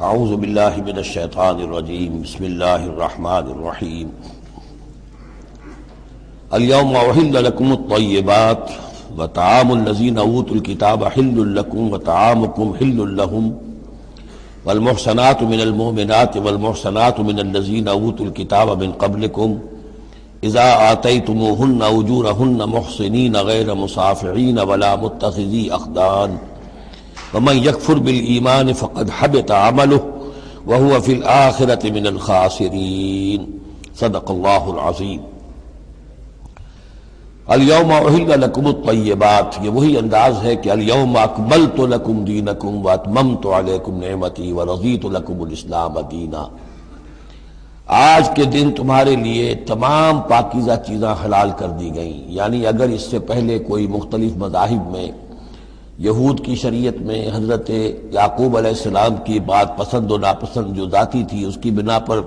اعوذ باللہ من الشیطان الرجیم بسم اللہ الرحمن الرحیم اليوم احل لکم الطیبات وطعام الذین اوتوا الکتاب حل لکم وطعامکم حل لهم والمحصنات من المؤمنات والمحصنات من الذین اوتوا الکتاب من قبلکم اذا آتیتموہن اجورہن محصنین غیر مصافحین ولا متخذی اخدان ومن یکفر بالایمان فقد حبط عملہ وہو فی الآخرۃ من الخاسرین صدق اللہ العظیم۔ الیوم احل لکم الطیبات، یہ وہی انداز ہے کہ الیوم اکملت لکم دینکم واتممت علیکم نعمتی ورضیت لکم الاسلام دینا۔ آج کے دن تمہارے لیے تمام پاکیزہ چیزاں حلال کر دی گئیں، یعنی اگر اس سے پہلے کوئی مختلف مذاہب میں، یہود کی شریعت میں حضرت یعقوب علیہ السلام کی بات پسند و ناپسند جو ذاتی تھی اس کی بنا پر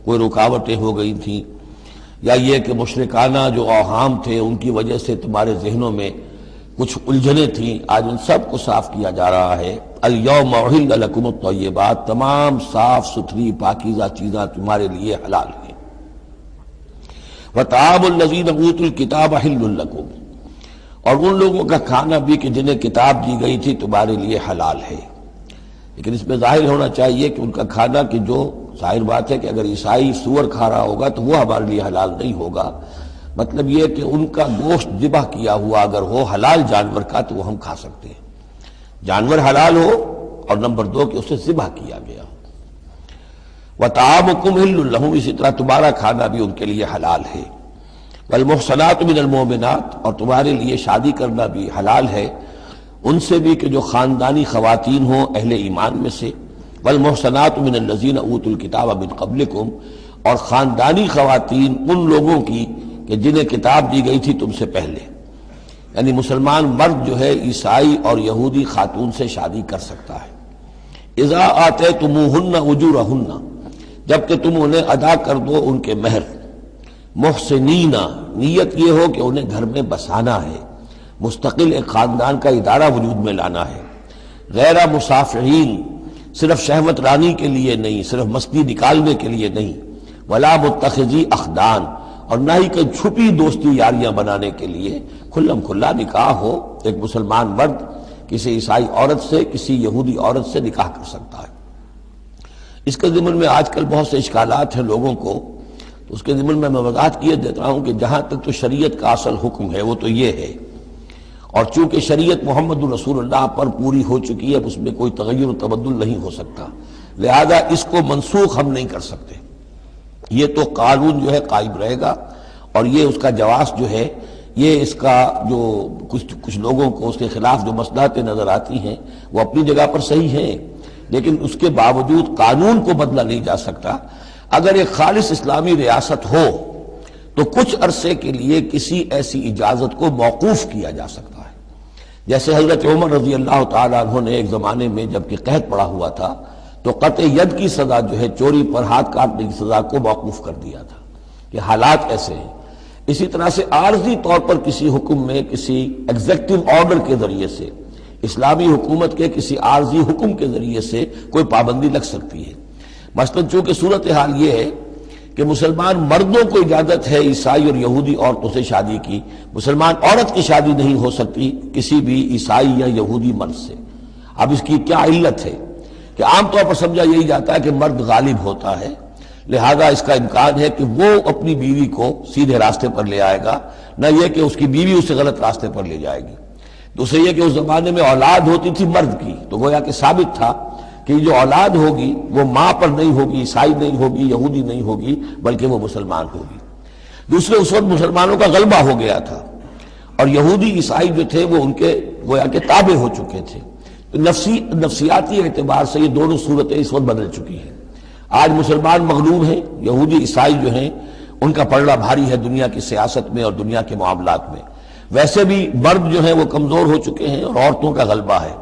کوئی رکاوٹیں ہو گئی تھیں، یا یہ کہ مشرکانہ جو اوہام تھے ان کی وجہ سے تمہارے ذہنوں میں کچھ الجھنیں تھیں، آج ان سب کو صاف کیا جا رہا ہے۔ الیوم احل لکم الطیبات، تمام صاف ستھری پاکیزہ چیزاں تمہارے لیے حلال ہیں۔ وطعام الذین اوتوا الکتاب حل لکم، اور ان لوگوں کا کھانا بھی کہ جنہیں کتاب دی گئی تھی تمہارے لیے حلال ہے۔ لیکن اس میں ظاہر ہونا چاہیے کہ ان کا کھانا کہ جو ظاہر بات ہے کہ اگر عیسائی سور کھا رہا ہوگا تو وہ ہمارے لیے حلال نہیں ہوگا، مطلب یہ کہ ان کا گوشت ذبح کیا ہوا اگر ہو حلال جانور کا تو وہ ہم کھا سکتے ہیں، جانور حلال ہو، اور نمبر دو کہ اسے ذبح کیا گیا ہو۔ وطعامکم حل لہم، اسی طرح تمہارا کھانا بھی ان کے لیے حلال ہے۔ والمحصنات من المؤمنات، اور تمہارے لیے شادی کرنا بھی حلال ہے ان سے بھی کہ جو خاندانی خواتین ہوں اہل ایمان میں سے۔ والمحصنات من الذین اوتوا الکتاب من قبلکم، اور خاندانی خواتین ان لوگوں کی کہ جنہیں کتاب دی گئی تھی تم سے پہلے، یعنی مسلمان مرد جو ہے عیسائی اور یہودی خاتون سے شادی کر سکتا ہے۔ اذا آتیتموہن اجورہن، جب کہ تم انہیں ادا کر دو ان کے مہر۔ محسنین، نیت یہ ہو کہ انہیں گھر میں بسانا ہے، مستقل ایک خاندان کا ادارہ وجود میں لانا ہے۔ غیر مصافحین، صرف شہوت رانی کے لیے نہیں، صرف مستی نکالنے کے لیے نہیں۔ ولا متخذی اخدان، اور نہ ہی کہ چھپی دوستی یاریاں بنانے کے لیے، کھلم کھلا نکاح ہو، ایک مسلمان مرد کسی عیسائی عورت سے، کسی یہودی عورت سے نکاح کر سکتا ہے۔ اس کے ضمن میں آج کل بہت سے اشکالات ہیں لوگوں کو، تو اس کے ضمن میں وضاحت کیے دیتا ہوں کہ جہاں تک تو شریعت کا اصل حکم ہے وہ تو یہ ہے، اور چونکہ شریعت محمد رسول اللہ پر پوری ہو چکی ہے، اس میں کوئی تغیر و تبدل نہیں ہو سکتا، لہذا اس کو منسوخ ہم نہیں کر سکتے۔ یہ تو قانون جو ہے قائم رہے گا، اور یہ اس کا جواز جو ہے، یہ اس کا جو کچھ لوگوں کو اس کے خلاف جو مصلحتیں نظر آتی ہیں وہ اپنی جگہ پر صحیح ہیں، لیکن اس کے باوجود قانون کو بدلا نہیں جا سکتا۔ اگر ایک خالص اسلامی ریاست ہو تو کچھ عرصے کے لیے کسی ایسی اجازت کو موقوف کیا جا سکتا ہے، جیسے حضرت عمر رضی اللہ تعالیٰ عنہ نے ایک زمانے میں جب کہ قحط پڑا ہوا تھا تو قطع ید کی سزا جو ہے، چوری پر ہاتھ کاٹنے کی سزا کو موقوف کر دیا تھا کہ حالات ایسے ہیں۔ اسی طرح سے عارضی طور پر کسی حکم میں، کسی ایگزیکٹو آرڈر کے ذریعے سے، اسلامی حکومت کے کسی عارضی حکم کے ذریعے سے کوئی پابندی لگ سکتی ہے۔ مثلاً چونکہ صورتحال یہ ہے کہ مسلمان مردوں کو اجازت ہے عیسائی اور یہودی عورتوں سے شادی کی، مسلمان عورت کی شادی نہیں ہو سکتی کسی بھی عیسائی یا یہودی مرد سے۔ اب اس کی کیا علت ہے کہ عام طور پر سمجھا یہی جاتا ہے کہ مرد غالب ہوتا ہے، لہذا اس کا امکان ہے کہ وہ اپنی بیوی کو سیدھے راستے پر لے آئے گا، نہ یہ کہ اس کی بیوی اسے غلط راستے پر لے جائے گی۔ دوسرے یہ کہ اس زمانے میں اولاد ہوتی تھی مرد کی، تو گویا کہ ثابت تھا کہ جو اولاد ہوگی وہ ماں پر نہیں ہوگی، عیسائی نہیں ہوگی، یہودی نہیں ہوگی، بلکہ وہ مسلمان ہوگی۔ دوسرے اس وقت مسلمانوں کا غلبہ ہو گیا تھا، اور یہودی عیسائی جو تھے وہ ان کے گویا کہ تابع ہو چکے تھے۔ نفسیاتی اعتبار سے یہ دونوں صورتیں اس وقت بدل چکی ہیں۔ آج مسلمان مغلوب ہیں، یہودی عیسائی جو ہیں ان کا پلڑا بھاری ہے دنیا کی سیاست میں اور دنیا کے معاملات میں۔ ویسے بھی مرد جو ہیں وہ کمزور ہو چکے ہیں اور عورتوں کا غلبہ ہے۔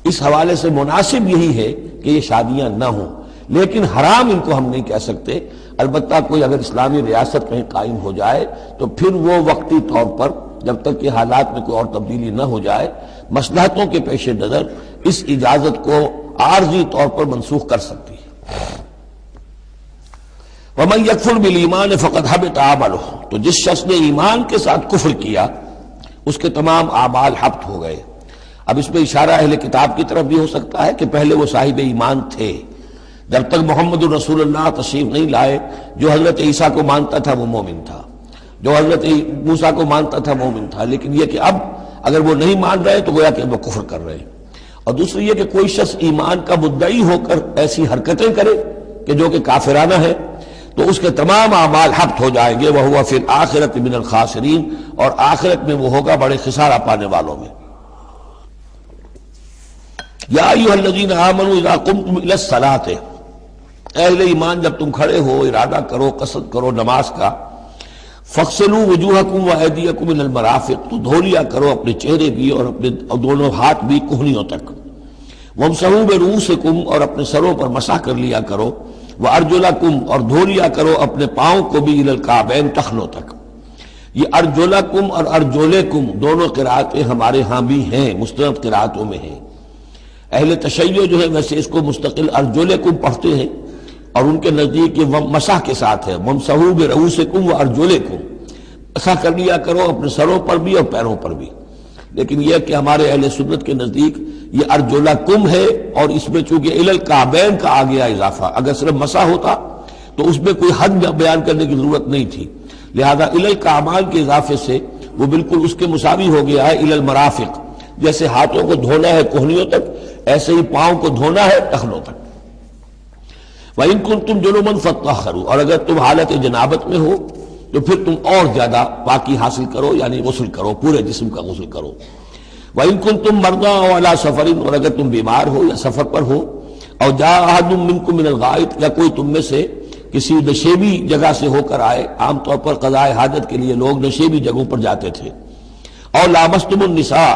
اس حوالے سے مناسب یہی ہے کہ یہ شادیاں نہ ہوں، لیکن حرام ان کو ہم نہیں کہہ سکتے۔ البتہ کوئی اگر اسلامی ریاست کہیں قائم ہو جائے تو پھر وہ وقتی طور پر، جب تک کہ حالات میں کوئی اور تبدیلی نہ ہو جائے، مصلحتوں کے پیش نظر اس اجازت کو عارضی طور پر منسوخ کر سکتی ہے۔ وَمَن يَكْفُرْ بِالْإِيمَانِ فَقَدْ حَبِطَ عَمَلُهُ، تو جس شخص نے ایمان کے ساتھ کفر کیا اس کے تمام اعمال حبط ہو گئے۔ اب اس میں اشارہ اہل کتاب کی طرف بھی ہو سکتا ہے کہ پہلے وہ صاحب ایمان تھے، جب تک محمد الرسول اللہ تشریف نہیں لائے جو حضرت عیسیٰ کو مانتا تھا وہ مومن تھا، جو حضرت موسیٰ کو مانتا تھا مومن تھا، لیکن یہ کہ اب اگر وہ نہیں مان رہے تو گویا کہ وہ کفر کر رہے ہیں۔ اور دوسری یہ کہ کوئی شخص ایمان کا مدعی ہو کر ایسی حرکتیں کرے کہ جو کہ کافرانہ ہے تو اس کے تمام اعمال حبط ہو جائیں گے، وَهُوَ فِي الْآخِرَةِ مِنَ الْخَاسِرِينَ، اور آخرت میں وہ ہوگا بڑے خسارہ پانے والوں میں۔ یا ایھا الذین آمنوا اذا قمتم الی الصلاۃ، اہل ایمان جب تم کھڑے ہو، ارادہ کرو، قصد کرو نماز کا، فاغسلوا وجوہکم وایدیکم الی المرافق، تو دھو لیا کرو اپنے چہرے بھی اور اپنے دونوں ہاتھ بھی کہنیوں تک، وامسحوا برؤوسکم، اور اپنے سروں پر مسح کر لیا کرو، وارجلکم، اور دھو لیا کرو اپنے پاؤں کو بھی الی الکعبین، ٹخنوں تک۔ یہ ارجلکم اور ارجلکم دونوں قرأتیں ہمارے ہاں بھی ہیں، مستند قرأتوں میں ہیں۔ اہل تشیع جو ہے ویسے اس کو مستقل ارجلکم پڑھتے ہیں، اور ان کے نزدیک یہ مسح کے ساتھ ہے، وامسحوا برؤوسکم وارجلکم، مسح کر لیا کرو اپنے سروں پر بھی اور پیروں پر بھی۔ لیکن یہ کہ ہمارے اہل سنت کے نزدیک یہ ارجلکم ہے، اور اس میں چونکہ الی الکعبین کا آ گیا اضافہ، اگر صرف مسح ہوتا تو اس میں کوئی حد بیان کرنے کی ضرورت نہیں تھی، لہذا الی الکعبین کے اضافے سے وہ بالکل اس کے مساوی ہو گیا ہے الی المرافق، جیسے ہاتھوں کو دھونا ہے کہنیوں تک، ایسے ہی پاؤں کو دھونا ہے ٹخنوں تک۔ وَإِن كُنتُمْ جُنُبًا فَاطَّهَّرُوا، اور اگر تم حالت جنابت میں ہو تو پھر تم اور زیادہ پاکی حاصل کرو، یعنی غسل کرو، پورے جسم کا غسل کرو۔ وَإِن كُنتُمْ مَرْضَىٰ أَوْ عَلَىٰ سَفَرٍ، اور اگر تم بیمار ہو یا سفر پر ہو، اور جاء أَحَدٌ مِّنكُم مِّنَ الْغَائِطِ، یا کوئی تم میں سے کسی نشیبی جگہ سے ہو کر آئے، عام طور پر قضاء حاجت کے لیے لوگ نشیبی جگہوں پر جاتے تھے، اور لامستم النساء،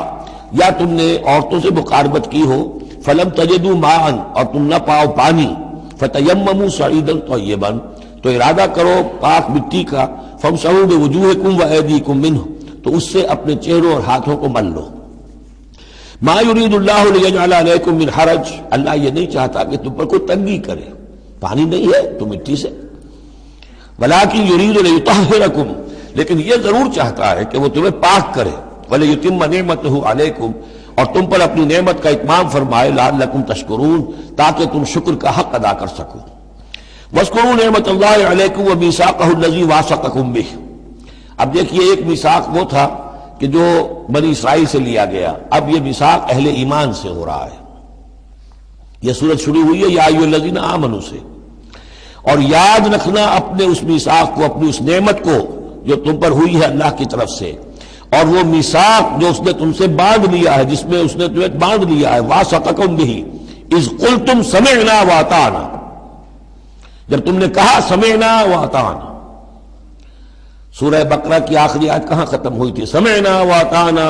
یا تم نے عورتوں سے مقاربت کی ہو، فلم تجدوا ماء، اور تم نہ پاؤ پانی، فتیمموا صعیدا طیبا، تو ارادہ کرو پاک مٹی کا، فامسحوا بوجوہکم وایدیکم منہ، تو اس سے اپنے چہروں اور ہاتھوں کو مل لو۔ ما یرید اللہ لیجعل علیکم من حرج، اللہ یہ نہیں چاہتا کہ تم پر کوئی تنگی کرے، پانی نہیں ہے تو مٹی سے، ولکن یرید لیطہرکم، لیکن یہ ضرور چاہتا ہے کہ وہ تمہیں پاک کرے، ولیتم نعمتہ علیکم، اور تم پر اپنی نعمت کا اتمام فرمائے، لعلکم تشکرون، تاکہ تم شکر کا حق ادا کر سکو۔ واذکروا نعمت اللہ علیکم ومیثاقہ الذی واثقکم بہ، اب دیکھیے ایک میثاق وہ تھا کہ جو بنی اسرائیل سے لیا گیا، اب یہ میثاق اہل ایمان سے ہو رہا ہے۔ یہ سورت شروع ہوئی ہے یا ایھا الذین آمنوا سے، اور یاد رکھنا اپنے اس میثاق کو، اپنی اس نعمت کو جو تم پر ہوئی ہے اللہ کی طرف سے، اور وہ میثاق جو اس نے تم سے باندھ لیا ہے، جس میں اس نے تمہیں باندھ لیا ہے، واثقکم بہ اذ قلتم سمعنا واطعنا، جب تم نے کہا سمعنا واطعنا۔ سورہ بقرہ کی آخری آیت کہاں ختم ہوئی تھی؟ سمعنا واطعنا،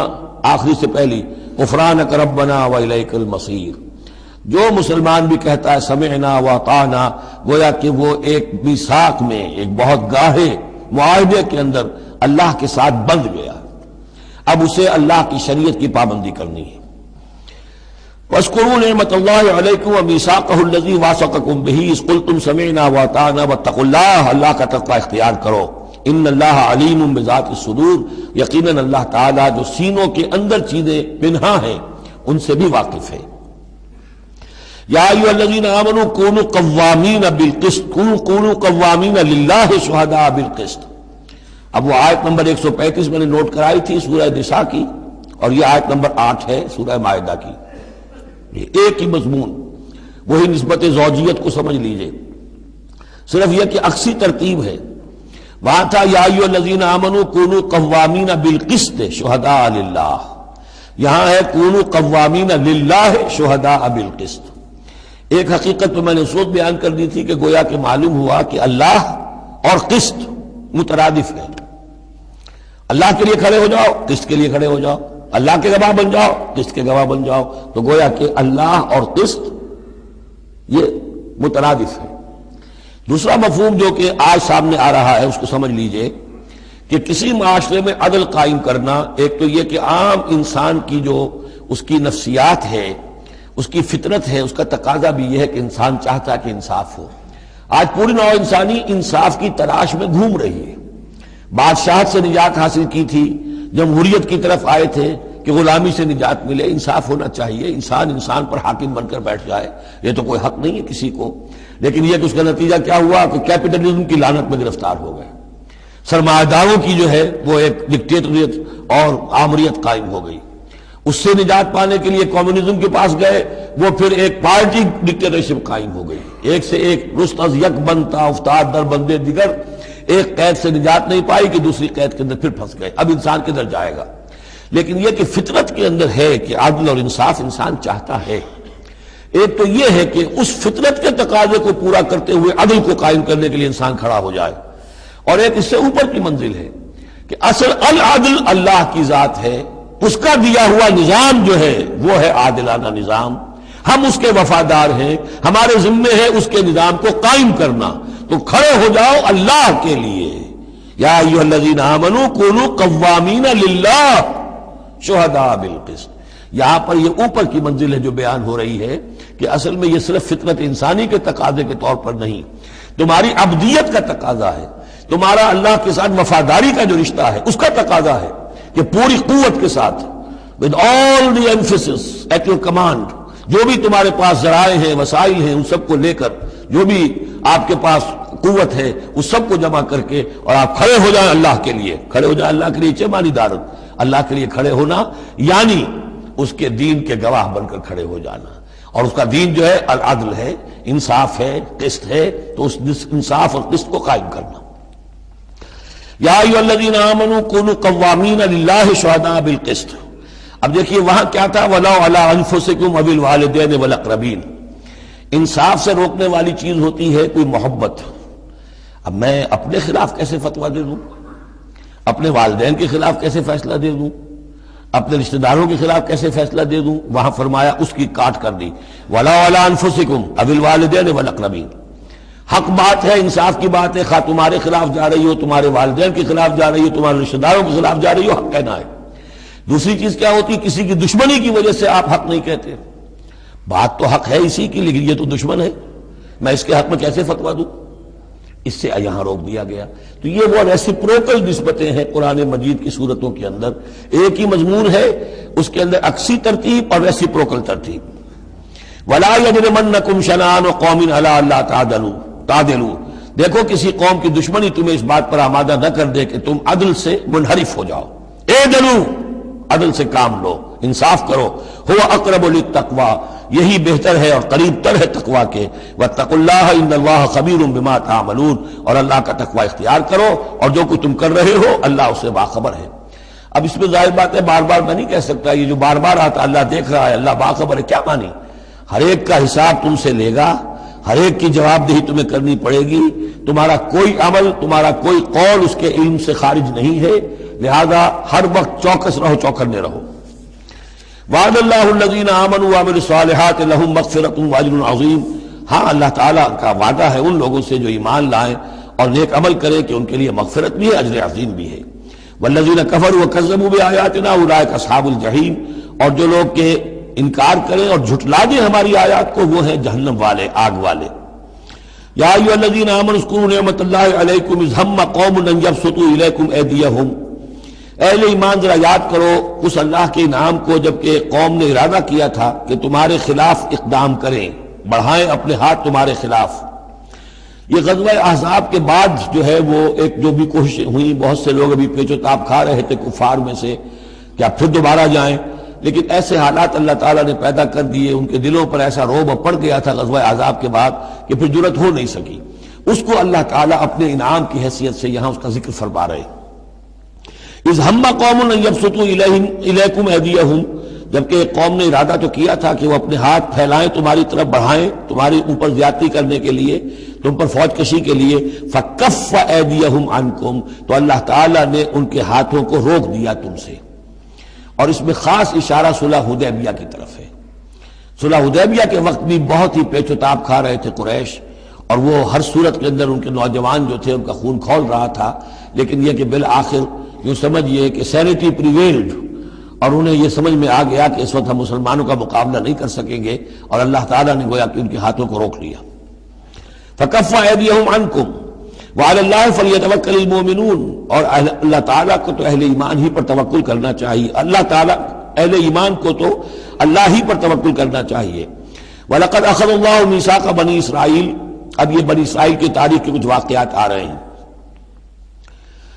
آخری سے پہلی غفرانک ربنا والیک المصیر۔ جو مسلمان بھی کہتا ہے سمعنا واطعنا، گویا کہ وہ ایک میثاق میں، ایک بہت گاہے معاہدے کے اندر اللہ کے ساتھ بندھ گیا، اب اسے اللہ کی شریعت کی پابندی کرنی ہے۔ وَاذْكُرُوا نِعْمَتَ اللَّهِ عَلَيْكُمْ وَمِيثَاقَهُ الَّذِي وَاثَقَكُم بِهِ إِذْ قُلْتُمْ سَمِعْنَا وَأَطَعْنَا وَاتَّقُوا اللَّهَ، اللہ کا تقوی اختیار کرو، ان اللہ علیم بذات الصدور، یقیناً اللہ تعالیٰ جو سینوں کے اندر چیزیں پنہا ہیں ان سے بھی واقف ہے۔ یا ایھا الذین آمنوا کونوا قوامین بالقسط، کونوا قوامین للہ شہداء بالقسط۔ اب وہ آیت نمبر 135 میں نے نوٹ کرائی تھی سورہ نساء کی، اور یہ آیت نمبر 8 ہے سورہ مائدہ کی، یہ ایک ہی مضمون، وہی نسبت زوجیت کو سمجھ لیجئے، صرف یہ کہ عکسی ترتیب ہے۔ وہاں تھا یا ایھا الذین آمنوا کونوا قوامین بالقسط شہداء للہ، یہاں ہے کونوا قوامین للہ شہداء بالقسط۔ ایک حقیقت تو میں نے اس وقت بیان کر دی تھی کہ گویا کہ معلوم ہوا کہ اللہ اور قسط مترادف ہے، اللہ کے لیے کھڑے ہو جاؤ، قسط کے لیے کھڑے ہو جاؤ، اللہ کے گواہ بن جاؤ، قسط کے گواہ بن جاؤ، تو گویا کہ اللہ اور قسط یہ مترادف ہے۔ دوسرا مفہوم جو کہ آج سامنے آ رہا ہے اس کو سمجھ لیجئے کہ کسی معاشرے میں عدل قائم کرنا، ایک تو یہ کہ عام انسان کی جو اس کی نفسیات ہے اس کی فطرت ہے، اس کا تقاضا بھی یہ ہے کہ انسان چاہتا ہے کہ انصاف ہو۔ آج پوری نوع انسانی انصاف کی تلاش میں گھوم رہی ہے۔ بادشاہت سے نجات حاصل کی تھی، جمہوریت کی طرف آئے تھے کہ غلامی سے نجات ملے، انصاف ہونا چاہیے، انسان پر حاکم بن کر بیٹھ جائے، یہ تو کوئی حق نہیں ہے کسی کو۔ لیکن یہ کہ اس کا نتیجہ کیا ہوا کہ کیپٹلزم کی لعنت میں گرفتار ہو گئے، سرمایہ داروں کی جو ہے وہ ایک ڈکٹیٹریٹ اور آمریت قائم ہو گئی۔ اس سے نجات پانے کے لیے کمیونزم کے پاس گئے، وہ پھر ایک پارٹی ڈکٹیٹرشپ قائم ہو گئی، ایک سے ایک رست از یک بنتا افتاد در بندے دیگر، ایک قید سے نجات نہیں پائی کہ دوسری قید کے اندر پھر پھنس گئے۔ اب انسان کدھر جائے گا؟ لیکن یہ کہ فطرت کے اندر ہے کہ عدل اور انصاف انسان چاہتا ہے۔ ایک تو یہ ہے کہ اس فطرت کے تقاضے کو پورا کرتے ہوئے عدل کو قائم کرنے کے لیے انسان کھڑا ہو جائے، اور ایک اس سے اوپر کی منزل ہے کہ اصل العدل اللہ کی ذات ہے، اس کا دیا ہوا نظام جو ہے وہ ہے عادلانہ نظام، ہم اس کے وفادار ہیں، ہمارے ذمے ہے اس کے نظام کو قائم کرنا۔ تو کھڑے ہو جاؤ اللہ کے لیے، یا ایھا الذین آمنوا کونوا قوامین للہ شہداء بالقسط۔ یہاں پر یہ اوپر کی منزل ہے جو بیان ہو رہی ہے کہ اصل میں یہ صرف فطرت انسانی کے تقاضے کے طور پر نہیں، تمہاری عبدیت کا تقاضا ہے، تمہارا اللہ کے ساتھ وفاداری کا جو رشتہ ہے اس کا تقاضا ہے کہ پوری قوت کے ساتھ with all the emphasis at your command، جو بھی تمہارے پاس ذرائع ہیں، وسائل ہیں، ان سب کو لے کر، جو بھی آپ کے پاس قوت ہے اس سب کو جمع کر کے، اور آپ کھڑے ہو جائیں اللہ کے لیے۔ کھڑے ہو جائیں اللہ کے لیے چمانی دارت، اللہ کے لیے کھڑے ہونا یعنی اس کے دین کے گواہ بن کر کھڑے ہو جانا، اور اس کا دین جو ہے العدل ہے، انصاف ہے، قسط ہے، تو اس انصاف اور قسط کو قائم کرنا۔ یا ایھا الذین آمنوا کونوا قوامین للہ شہداء بالقسط۔ اب دیکھیے وہاں کیا تھا، وَلَوْ عَلَىٰ أَنفُسِكُمْ وَبِالْوَالِدَيْنِ وَالْأَقْرَبِينَ۔ انصاف سے روکنے والی چیز ہوتی ہے کوئی محبت۔ اب میں اپنے خلاف کیسے فتویٰ دے دوں، اپنے والدین کے خلاف کیسے فیصلہ دے دوں، اپنے رشتہ داروں کے خلاف کیسے فیصلہ دے دوں؟ وہاں فرمایا اس کی کاٹ کر دی، وَلَوْ عَلَىٰ أَنفُسِكُمْ وَبِالْوَالِدَيْنِ وَالْأَقْرَبِينَ۔ حق بات ہے، انصاف کی بات ہے، خواہ تمہارے خلاف جا رہی ہو، تمہارے والدین کے خلاف جا رہی ہو، تمہارے رشتہ داروں کے خلاف جا رہی ہو، حق کہنا ہے۔ دوسری چیز کیا ہوتی، کسی کی دشمنی کی وجہ سے آپ حق نہیں کہتے۔ بات تو حق ہے اسی کی، لیکن یہ تو دشمن ہے، میں اس کے حق میں کیسے فتویٰ دوں؟ اس سے یہاں روک دیا گیا۔ تو یہ وہ ریسیپروکل نسبتیں ہیں قرآن مجید کی صورتوں کے اندر، ایک ہی مضمون ہے، اس کے اندر عکسی ترتیب اور ریسیپروکل ترتیب۔ وَلَا يَجْرِمَنَّكُمْ شَنَآنُ قَوْمٍ عَلَىٰ أَلَّا تَعْدِلُوا۔ دیکھو کسی قوم کی دشمنی تمہیں اس بات پر آمادہ نہ کر دے کہ تم عدل سے منحرف ہو جاؤ۔ اعدلوا، عدل سے کام لو، انصاف کرو۔ هو اقرب للتقوی، یہی بہتر ہے اور قریب تر ہے تقوی کے۔ واتقوا اللہ ان اللہ خبیر بما تعملون، اور اللہ کا تقوی اختیار کرو، اور جو کچھ تم کر رہے ہو اللہ اس سے باخبر ہے۔ اب اس میں ظاہر بات ہے بار بار میں نہیں کہہ سکتا یہ جو بار بار آتا اللہ دیکھ رہا ہے، اللہ باخبر ہے، کیا مانی؟ ہر ایک کا حساب تم سے لے گا، ہر ایک کی جواب دہی تمہیں کرنی پڑے گی، تمہارا کوئی عمل، تمہارا کوئی قول اس کے علم سے خارج نہیں ہے، لہذا ہر وقت چوکس رہو، چوکنے رہو۔ وعد اللہ الذین آمنوا وعملوا الصالحات لہم مغفرۃ واجر عظیم۔ ہاں اللہ تعالیٰ کا وعدہ ہے ان لوگوں سے جو ایمان لائیں اور نیک عمل کریں کہ ان کے لیے مغفرت بھی ہے، اجر عظیم بھی ہے۔ والذین کفروا وکذبوا بآیاتنا اولئک اصحاب الجحیم، اور جو لوگ کہ انکار کریں اور جھٹلا دیں ہماری آیات کو وہ ہیں جہنم والے، آگ والے۔ یا ایھا الذین آمنوا اذکروا نعمت اللہ علیکم اذ ہم قوم ان یبسطوا الیکم ایدیہم۔ اہل ایمان ذرا یاد کرو اس اللہ کے انعام کو جبکہ قوم نے ارادہ کیا تھا کہ تمہارے خلاف اقدام کریں، بڑھائیں اپنے ہاتھ تمہارے خلاف۔ یہ غزوہ احزاب کے بعد جو ہے وہ ایک جو بھی کوششیں ہوئیں، بہت سے لوگ ابھی پیچ و تاب کھا رہے تھے کفار میں سے کیا پھر دوبارہ جائیں، لیکن ایسے حالات اللہ تعالیٰ نے پیدا کر دیے، ان کے دلوں پر ایسا رعب پڑ گیا تھا غزوہ احزاب کے بعد کہ پھر جرأت ہو نہیں سکی۔ اس کو اللہ تعالیٰ اپنے انعام کی حیثیت سے یہاں اس کا ذکر فرما رہے ہیں۔ اذ ہم قوم ان یبسطوا الیکم ایدیہم، جبکہ ایک قوم نے ارادہ تو کیا تھا کہ وہ اپنے ہاتھ پھیلائیں تمہاری طرف، بڑھائیں تمہاری اوپر زیادتی کرنے کے لیے، تم پر فوج کشی کے لیے۔ فکف ایدیہم عنکم، تو اللہ تعالیٰ نے ان کے ہاتھوں کو روک دیا تم سے۔ اور اس میں خاص اشارہ صلح حدیبیہ کی طرف ہے۔ صلح حدیبیہ کے وقت بھی بہت ہی پیچ و تاب کھا رہے تھے قریش، اور وہ ہر صورت کے اندر ان کے نوجوان جو تھے ان کا خون کھول رہا تھا، لیکن یہ کہ بالآخر یوں سمجھئے کہ سینٹی پریویلڈ، اور انہیں یہ سمجھ میں آ گیا کہ اس وقت ہم مسلمانوں کا مقابلہ نہیں کر سکیں گے، اور اللہ تعالیٰ نے گویا کہ ان کے ہاتھوں کو روک لیا۔ فَكَفَّ أَيْدِيَهُمْ عَنْكُمْ وَعَلَى اللَّهِ فَلْيَتَوَكَّلِ الْمُؤْمِنُونَ، اور اللہ تعالیٰ کو تو اہل ایمان ہی پر توکل کرنا چاہیے، اللہ تعالیٰ اہل ایمان کو تو اللہ ہی پر توکل کرنا چاہیے۔ وَلَقَدْ أَخَذَ اللَّهُ مِيثَاقَ بَنِي إِسْرَائِيلَ، اب یہ بنی اسرائیل کی تاریخ کے کچھ واقعات آ رہے ہیں۔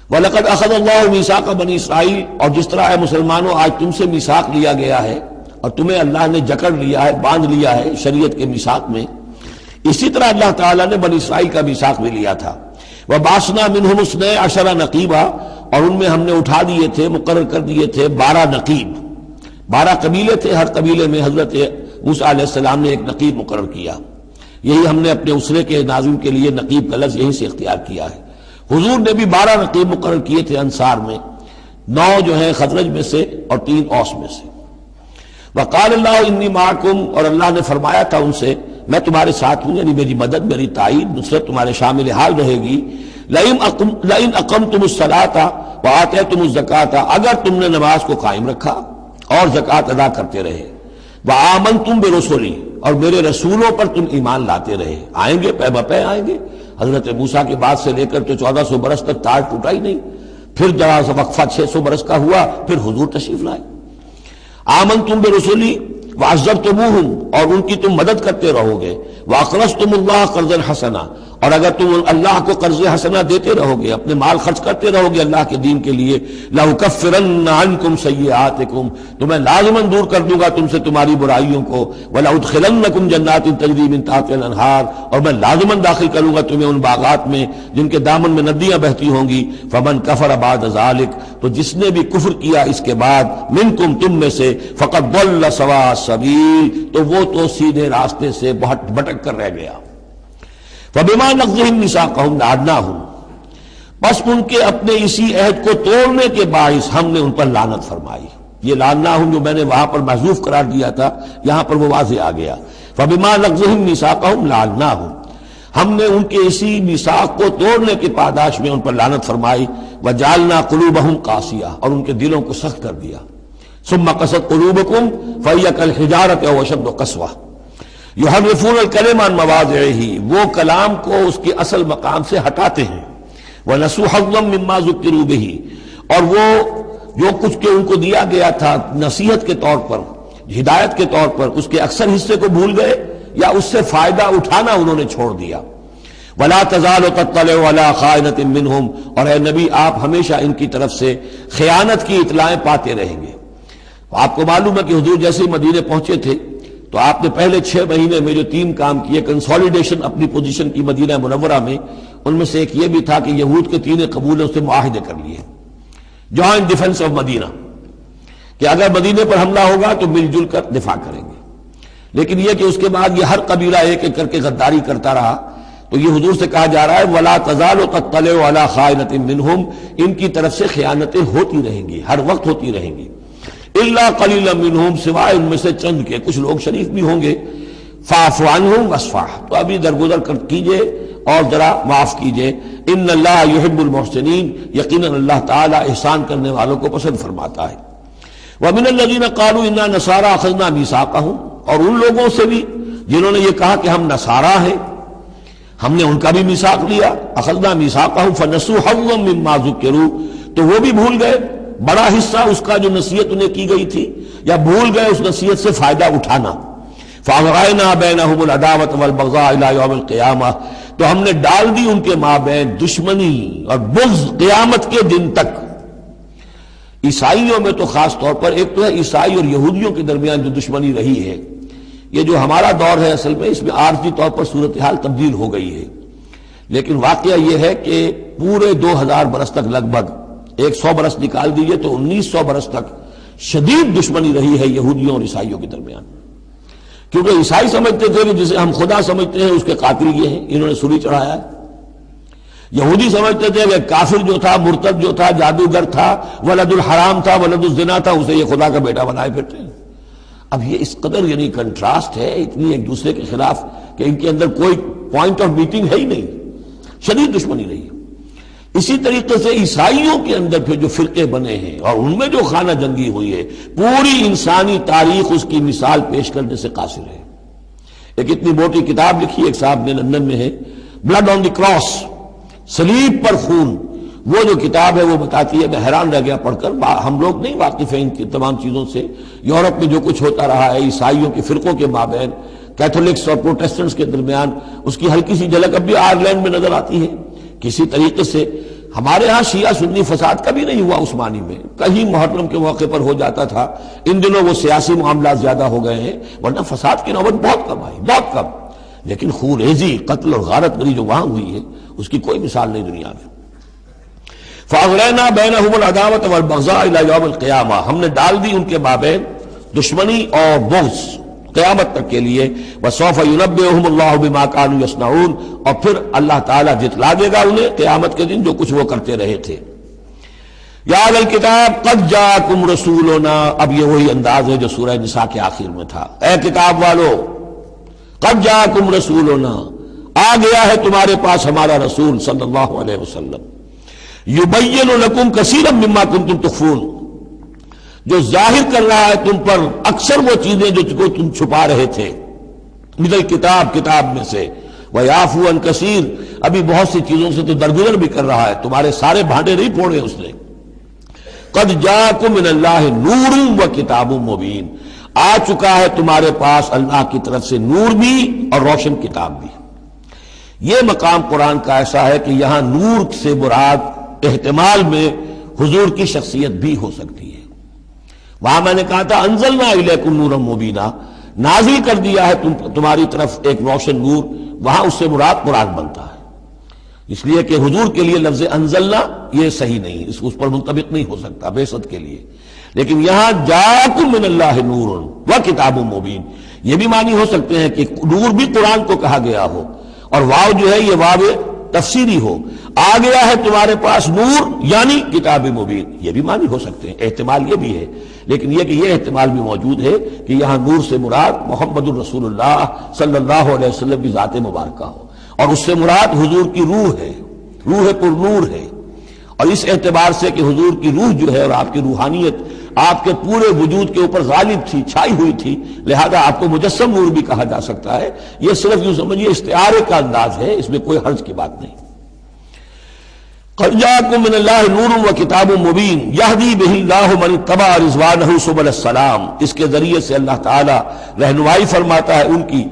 وَلَقَدْ أَخَذَ اللَّهُ مِيثَاقَ بَنِي إِسْرَائِيلَ، اور جس طرح اے مسلمانوں آج تم سے میثاق لیا گیا ہے اور تمہیں اللہ نے جکڑ لیا ہے، باندھ لیا ہے شریعت کے میثاق میں، اسی طرح اللہ تعالیٰ نے بنی اسرائیل کا میثاق بھی لیا تھا۔ وَبَعَثْنَا مِنْهُمُ اثْنَيْ عَشَرَ نَقِيبًا، اور ان میں ہم نے اٹھا دیے تھے، مقرر کر دیے تھے 12 نقیب، 12 قبیلے تھے، ہر قبیلے میں حضرت موسیٰ علیہ السلام نے ایک نقیب مقرر کیا۔ یہی ہم نے اپنے اسرے کے ناظم کے لیے نقیب کا لفظ یہیں سے اختیار کیا ہے۔ حضور نے بھی 12 نقیب مقرر کیے تھے انصار میں، 9 جو ہیں خزرج میں سے اور 3 اوس میں سے۔ وقال اللہ انی معکم، اور اللہ نے فرمایا تھا ان سے میں تمہارے ساتھ ہوں، یعنی میری مدد، میری تائید، نصرت تمہارے شامل حال رہے گی۔ لئن اقمتم الصلاۃ وآتیتم الزکاۃ، اگر تم نے نماز کو قائم رکھا اور زکوٰۃ ادا کرتے رہے، وآمنتم برسلی، اور میرے رسولوں پر تم ایمان لاتے رہے، آئیں گے پے بپے آئیں گے۔ حضرت موسیٰ کے بعد سے لے کر تو 1400 برس تک تار ٹوٹا ہی نہیں، پھر ذرا سا وقفہ 600 برس کا ہوا، پھر حضور تشریف لائے۔ آمنتم برسلی وعزرتموہم، اور ان کی تم مدد کرتے رہو گے، واقرضتم اللہ قرضا حسنا، اور اگر تم اللہ کو قرض حسنا دیتے رہو گے، اپنے مال خرچ کرتے رہو گے اللہ کے دین کے لیے، لأکفرن عنکم سیئاتکم، تو میں لازماً دور کر دوں گا تم سے تمہاری برائیوں کو، ولأدخلنکم جنات تجری من تحتها الانہار، اور میں لازماً داخل کروں گا تمہیں ان باغات میں جن کے دامن میں ندیاں بہتی ہوں گی۔ فمن کفر بعد ذلک، تو جس نے بھی کفر کیا اس کے بعد، منکم تم میں سے، فقد ضل سواء السبیل، تو وہ تو سیدھے راستے سے بہت بھٹک کر رہ گیا۔ فَبِمَا نَقْضِهِمْ مِيثَاقَهُمْ لَعَنَّاهُمْ، بس ان کے اپنے اسی عہد کو توڑنے کے باعث ہم نے ان پر لعنت فرمائی۔ یہ لعناہم جو میں نے وہاں پر محذوف قرار دیا تھا، یہاں پر وہ واضح آ گیا۔ فَبِمَا نَقْضِهِمْ مِيثَاقَهُمْ لَعَنَّاهُمْ، ہم نے ان کے اسی میثاق کو توڑنے کے پاداش میں ان پر لعنت فرمائی۔ وَجَعَلْنَا قُلُوبَهُمْ قَاسِيَةً، اور ان کے دلوں کو سخت کر دیا۔ ثُمَّ قَسَتْ قُلُوبُكُمْ فَهِيَ كَالْحِجَارَةِ أَوْ أَشَدُّ قَسْوَةً، یحرفون الکلم عن مواضعہ، وہ کلام کو اس کے اصل مقام سے ہٹاتے ہیں۔ ونسوا حظا مما ذکروا بہ، اور وہ جو کچھ کہ ان کو دیا گیا تھا نصیحت کے طور پر، ہدایت کے طور پر، اس کے اکثر حصے کو بھول گئے یا اس سے فائدہ اٹھانا انہوں نے چھوڑ دیا۔ ولا تزال تطلع على خائنۃ منہم، اور اے نبی آپ ہمیشہ ان کی طرف سے خیانت کی اطلاعیں پاتے رہیں گے۔ آپ کو معلوم ہے کہ حضور جیسے ہی مدینے پہنچے تھے تو آپ نے پہلے 6 مہینے میں جو 3 کام کیے، کنسولیڈیشن اپنی پوزیشن کی مدینہ منورہ میں، ان میں سے ایک یہ بھی تھا کہ یہود کے 3 قبولوں سے معاہدے کر لیے، جوائنٹ ڈیفنس آف مدینہ، کہ اگر مدینے پر حملہ ہوگا تو مل جل کر دفاع کریں گے۔ لیکن یہ کہ اس کے بعد یہ ہر قبیلہ ایک ایک کر کے غداری کرتا رہا، تو یہ حضور سے کہا جا رہا ہے وَلَا تَزَالُ تَطَّلِعُ عَلَى خَائِنَةٍ مِّنْهُمْ، ان کی طرف سے خیانتیں ہوتی رہیں گی، ہر وقت ہوتی رہیں گی۔ إِلَّا قَلِيلًا مِّنْهُمْ، سوائے ان میں سے چند کے، کچھ لوگ شریف بھی ہوں گے۔ فَاعْفُ عَنْهُمْ وَاصْفَحْ، تو ابھی درگزر کیجئے اور ذرا معاف کیجئے۔ إِنَّ اللَّهَ يُحِبُّ الْمُحْسِنِينَ، یقیناً اللہ تعالیٰ احسان کرنے والوں کو پسند فرماتا ہے۔ وَمِنَ الَّذِينَ قَالُوا إِنَّا نَصَارَىٰ أَخَذْنَا مِيثَاقَهُمْ، اور ان لوگوں سے بھی جنہوں نے یہ کہا کہ ہم نصارہ ہیں، ہم نے ان کا بھی میثاق لیا۔ اخذنا میثاقہم فنسوا حظا مما ذکروا، تو وہ بھی بھول گئے بڑا حصہ اس کا جو نصیحت انہیں کی گئی تھی، یا بھول گئے اس نصیحت سے فائدہ اٹھانا۔ فاغرأنا بینہم العداوۃ والبغضاء الی یوم القیامہ، تو ہم نے ڈال دی ان کے مابین دشمنی اور بغض قیامت کے دن تک۔ عیسائیوں میں تو خاص طور پر ایک تو ہے عیسائی اور یہودیوں کے درمیان جو دشمنی رہی ہے، یہ جو ہمارا دور ہے اصل میں اس میں عارضی طور پر صورتحال تبدیل ہو گئی ہے، لیکن واقعہ یہ ہے کہ پورے 2000 برس تک، لگ بھگ 100 برس نکال دیجئے تو 1900 برس تک شدید دشمنی رہی ہے یہودیوں اور عیسائیوں کے درمیان، کیونکہ عیسائی سمجھتے تھے کہ جسے ہم خدا سمجھتے ہیں اس کے قاتل یہ ہیں، انہوں نے سولی چڑھایا ہے۔ یہودی سمجھتے تھے کہ کافر جو تھا، مرتد جو تھا، جادوگر تھا، ولد الحرام تھا، ولد الزنا تھا، اسے یہ خدا کا بیٹا بنائے پھرتے ہیں۔ اب یہ اس قدر یعنی کنٹراسٹ ہے، اتنی ایک دوسرے کے خلاف کہ ان کے اندر کوئی پوائنٹ آف میٹنگ ہے ہی نہیں، شدید دشمنی رہی ہے۔ اسی طریقے سے عیسائیوں کے اندر پھر جو فرقے بنے ہیں اور ان میں جو خانہ جنگی ہوئی ہے، پوری انسانی تاریخ اس کی مثال پیش کرنے سے قاصر ہے۔ ایک اتنی موٹی کتاب لکھی ایک صاحب نے، لندن میں ہے، بلڈ آن دی کراس، صلیب پر خون، وہ جو کتاب ہے وہ بتاتی ہے، میں حیران رہ گیا پڑھ کر۔ ہم لوگ نہیں واقف ہیں ان کی تمام چیزوں سے، یورپ میں جو کچھ ہوتا رہا ہے عیسائیوں کے فرقوں کے مابین، کیتھولکس اور پروٹیسٹنٹس کے درمیان، اس کی ہلکی سی جھلک اب بھی آئرلینڈ میں نظر آتی ہے۔ کسی طریقے سے ہمارے ہاں شیعہ سنی فساد کبھی نہیں ہوا عثمانی میں، کہیں محرم کے موقع پر ہو جاتا تھا، ان دنوں وہ سیاسی معاملات زیادہ ہو گئے ہیں، ورنہ فساد کی نوبت بہت کم آئی، بہت کم۔ لیکن خون ریزی، قتل اور غارت گری جو وہاں ہوئی ہے اس کی کوئی مثال نہیں دنیا میں۔ فَأَغْرَيْنَا بَيْنَهُمُ الْعَدَاوَةَ وَالْبَغْضَاءَ إِلَى يَوْمِ الْقِيَامَةِ، ہم نے ڈال دی ان کے مابین دشمنی اور بغض قیامت تک کے لیے۔ وَسَوْفَ يُنَبِّئُهُمُ اللَّهُ بِمَا كَانُوا يَصْنَعُونَ، اور پھر اللہ تعالیٰ جتلا دے گا انہیں قیامت کے دن جو کچھ وہ کرتے رہے تھے۔ یا اہل الکتاب قد جاءکم رسولنا، اب یہ وہی انداز ہے جو سورہ نساء کے آخر میں تھا، اے کتاب والو، قد جاءکم رسولنا، آ گیا ہے تمہارے پاس ہمارا رسول صلی اللہ علیہ وسلم، یبین لکم کثیرا مما کنتم تخفون، جو ظاہر کر رہا ہے تم پر اکثر وہ چیزیں جو تم چھپا رہے تھے، من الکتاب، کتاب میں سے، ویعفو عن کثیر، ابھی بہت سی چیزوں سے تو درگزر بھی کر رہا ہے، تمہارے سارے بھانڈے نہیں پھوڑے اس نے۔ قد جاءکم من اللہ نور و کتاب مبین، آ چکا ہے تمہارے پاس اللہ کی طرف سے نور بھی اور روشن کتاب بھی۔ یہ مقام قرآن کا ایسا ہے کہ یہاں نور سے مراد احتمال میں حضور کی شخصیت بھی ہو سکتی ہے۔ وہاں میں نے کہا تھا انزلنا الیکم نورا مبینا، نازل کر دیا ہے تمہاری طرف ایک روشن نور، وہاں اس سے مراد قرآن بنتا ہے، اس لیے کہ حضور کے لیے لفظ انزلنا یہ صحیح نہیں، اس پر منطبق نہیں ہو سکتا بعثت کے لیے۔ لیکن یہاں جاءکم من اللہ نور و کتاب مبین، یہ بھی معنی ہو سکتے ہیں کہ نور بھی قرآن کو کہا گیا ہو، اور واو جو ہے یہ واو تفسیری ہو، آ گیا ہے تمہارے پاس نور یعنی کتاب مبین، یہ بھی معنی ہو سکتے ہیں، احتمال یہ بھی ہے۔ لیکن یہ کہ یہ احتمال بھی موجود ہے کہ یہاں نور سے مراد محمد الرسول اللہ صلی اللہ علیہ وسلم کی ذات مبارکہ ہو، اور اس سے مراد حضور کی روح ہے، روح پر نور ہے، اور اس اعتبار سے کہ حضور کی روح جو ہے اور آپ کی روحانیت آپ کے پورے وجود کے اوپر غالب تھی، چھائی ہوئی تھی، لہذا آپ کو مجسم نور بھی کہا جا سکتا ہے۔ یہ صرف یوں سمجھیے استعارے کا انداز ہے، اس میں کوئی حرج کی بات نہیں۔ قد جاءکم من اللہ نور و کتاب مبین یہدی بہ اللہ من اتبع رضوانہ سبل السلام، اس کے ذریعے سے اللہ تعالی رہنمائی فرماتا ہے ان کی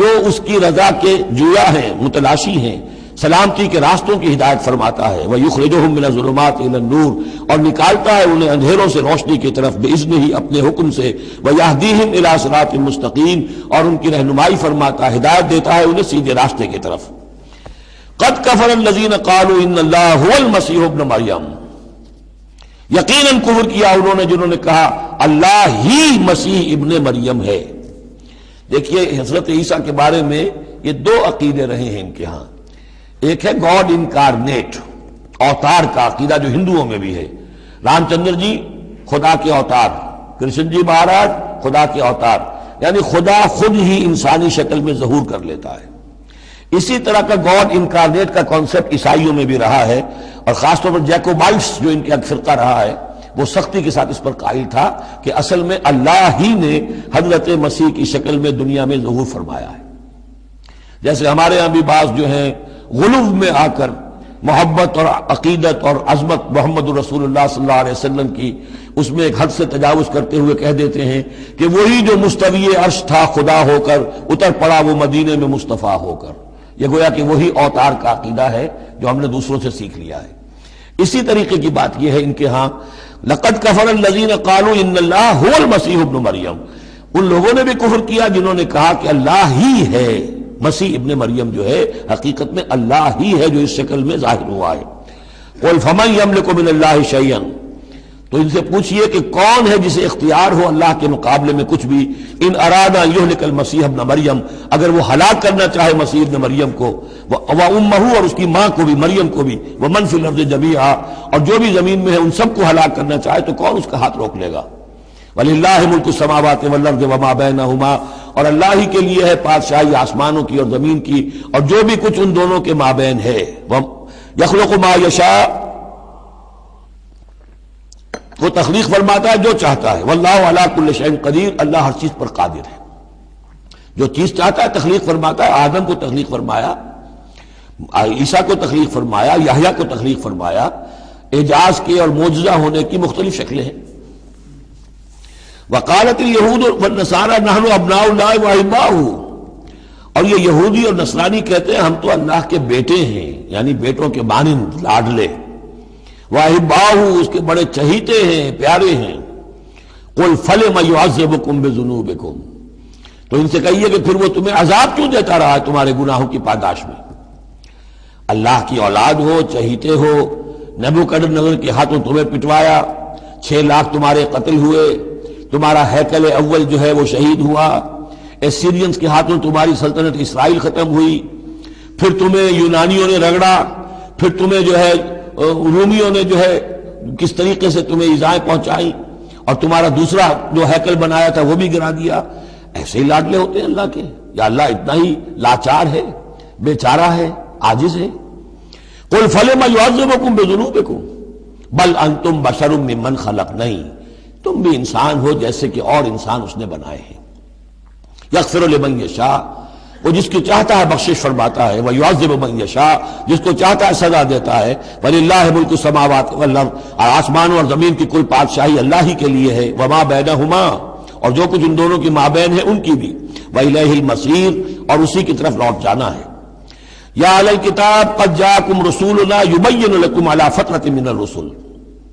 جو اس کی رضا کے جویا ہیں، متلاشی ہیں، سلامتی کے راستوں کی ہدایت فرماتا ہے۔ وَيُخْرِجُهُم مِّنَ الظُّلُمَاتِ إِلَى النُّورِ، اور نکالتا ہے انہیں اندھیروں سے روشنی کی طرف بِإِذْنِهِ، اپنے حکم سے۔ وَيَهْدِيهِمْ إِلَىٰ صِرَاطٍ مُّسْتَقِيمٍ، اور ان کی رہنمائی فرماتا ہے، ہدایت دیتا ہے انہیں سیدھے راستے کی طرف۔ قَدْ كَفَرَ الَّذِينَ قَالُوا إِنَّ اللَّهَ هُوَ الْمَسِيحُ ابْنُ مَرْيَمَ، یقیناً کفر کیا انہوں نے جنہوں نے کہا اللہ ہی مسیح ابن مریم ہے۔ دیکھیے حضرت عیسیٰ کے بارے میں یہ دو عقیدے رہے ہیں ان کے ہاں، ایک ہے گاڈ انکارنیٹ، اوتار کا عقیدہ جو ہندوؤں میں بھی ہے، رام چندر جی خدا کے اوتار، کرشن جی مہاراج خدا کے اوتار، یعنی خدا خود ہی انسانی شکل میں ظہور کر لیتا ہے۔ اسی طرح کا گاڈ انکارنیٹ کا کانسیپٹ عیسائیوں میں بھی رہا ہے، اور خاص طور پر جیکوبائٹس جو ان کا فرقہ رہا ہے وہ سختی کے ساتھ اس پر قائل تھا کہ اصل میں اللہ ہی نے حضرت مسیح کی شکل میں دنیا میں ظہور فرمایا ہے۔ جیسے ہمارے ہاں بھی بعض جو ہیں غلو میں آ کر محبت اور عقیدت اور عظمت محمد الرسول اللہ صلی اللہ علیہ وسلم کی اس میں ایک حد سے تجاوز کرتے ہوئے کہہ دیتے ہیں کہ وہی جو مستوی عرش تھا خدا ہو کر اتر پڑا وہ مدینے میں مصطفیٰ ہو کر، یہ گویا کہ وہی اوتار کا عقیدہ ہے جو ہم نے دوسروں سے سیکھ لیا ہے۔ اسی طریقے کی بات یہ ہے ان کے ہاں لقد کفر الذین قالوا ان اللہ هو المسیح ابن مریم، ان لوگوں نے بھی کفر کیا جنہوں نے کہا کہ اللہ ہی ہے، مسیح ابن مریم جو ہے حقیقت میں اللہ ہی ہے جو اس شکل میں ظاہر ہوا ہے۔ قل فمن یملک من اللہ شیئا، تو ان سے پوچھئے کہ کون ہے جسے اختیار ہو اللہ کے مقابلے میں کچھ بھی، ان اراد ان یہلک المسیح ابن مریم، اگر وہ ہلاک کرنا چاہے مسیح ابن مریم کو، وامہ، اور اس کی ماں کو بھی، مریم کو بھی، ومن فی الارض جمیعا، اور جو بھی زمین میں ہے ان سب کو ہلاک کرنا چاہے تو کون اس کا ہاتھ روک لے گا؟ وَلِلَّهِ مُلْكُ السَّمَاوَاتِ وَالْأَرْضِ وَمَا بَيْنَهُمَا، اور اللہ ہی کے لیے ہے بادشاہی آسمانوں کی اور زمین کی اور جو بھی کچھ ان دونوں کے مابین ہے۔ یخلق ما یشاء، وہ تخلیق فرماتا ہے جو چاہتا ہے، واللہ علی کل شیء قدیر، اللہ ہر چیز پر قادر ہے، جو چیز چاہتا ہے تخلیق فرماتا ہے۔ آدم کو تخلیق فرمایا، عیسیٰ کو تخلیق فرمایا، یحییٰ کو تخلیق فرمایا۔ اعجاز کے اور معجزہ ہونے کی مختلف شکلیں ہیں۔ وقالت اليہود والنصارى نحن ابناء اللہ واحباؤہ، اور یہ یہودی اور نصرانی کہتے ہیں ہم تو اللہ کے بیٹے ہیں، یعنی بیٹوں کے مانند لاڈلے، واحباؤہ اس کے بڑے چہیتے ہیں، پیارے ہیں۔ قل فلم يعذبكم بذنوبكم، تو ان سے کہیے کہ پھر وہ تمہیں عذاب کیوں دیتا رہا ہے تمہارے گناہوں کی پاداش میں؟ اللہ کی اولاد ہو، چہیتے ہو، نبوکدنضر کے ہاتھوں تمہیں پٹوایا، 6 لاکھ تمہارے قتل ہوئے، تمہارا ہیکل اول جو ہے وہ شہید ہوا، ایسیرینز کے ہاتھوں تمہاری سلطنت اسرائیل ختم ہوئی، پھر تمہیں یونانیوں نے رگڑا، پھر تمہیں جو ہے رومیوں نے جو ہے کس طریقے سے تمہیں ایذائیں پہنچائی، اور تمہارا دوسرا جو ہیکل بنایا تھا وہ بھی گرا دیا۔ ایسے ہی لاڈلے ہوتے ہیں اللہ کے؟ یا اللہ اتنا ہی لاچار ہے، بیچارہ ہے، عاجز ہے؟ قل فلم يعذبكم بذنوبكم بل انتم بشر ممن خلق، نہیں، تم بھی انسان ہو جیسے کہ اور انسان اس نے بنائے ہیں۔ یغفر لمن یشاء، وہ جس کو چاہتا ہے بخشش فرماتا ہے، ویعذب من یشاء، جس کو چاہتا ہے سزا دیتا ہے۔ وللہ ملک السماوات والارض، اور آسمانوں اور زمین کی کل بادشاہی اللہ ہی کے لیے ہے، وما بینہما، اور جو کچھ ان دونوں کی مابین ہے ان کی بھی، وإلیہ المصیر، اور اسی کی طرف لوٹ جانا ہے۔ یا اہل الکتاب قد جاءکم رسولنا یبین لکم علی فترۃ من الرسل،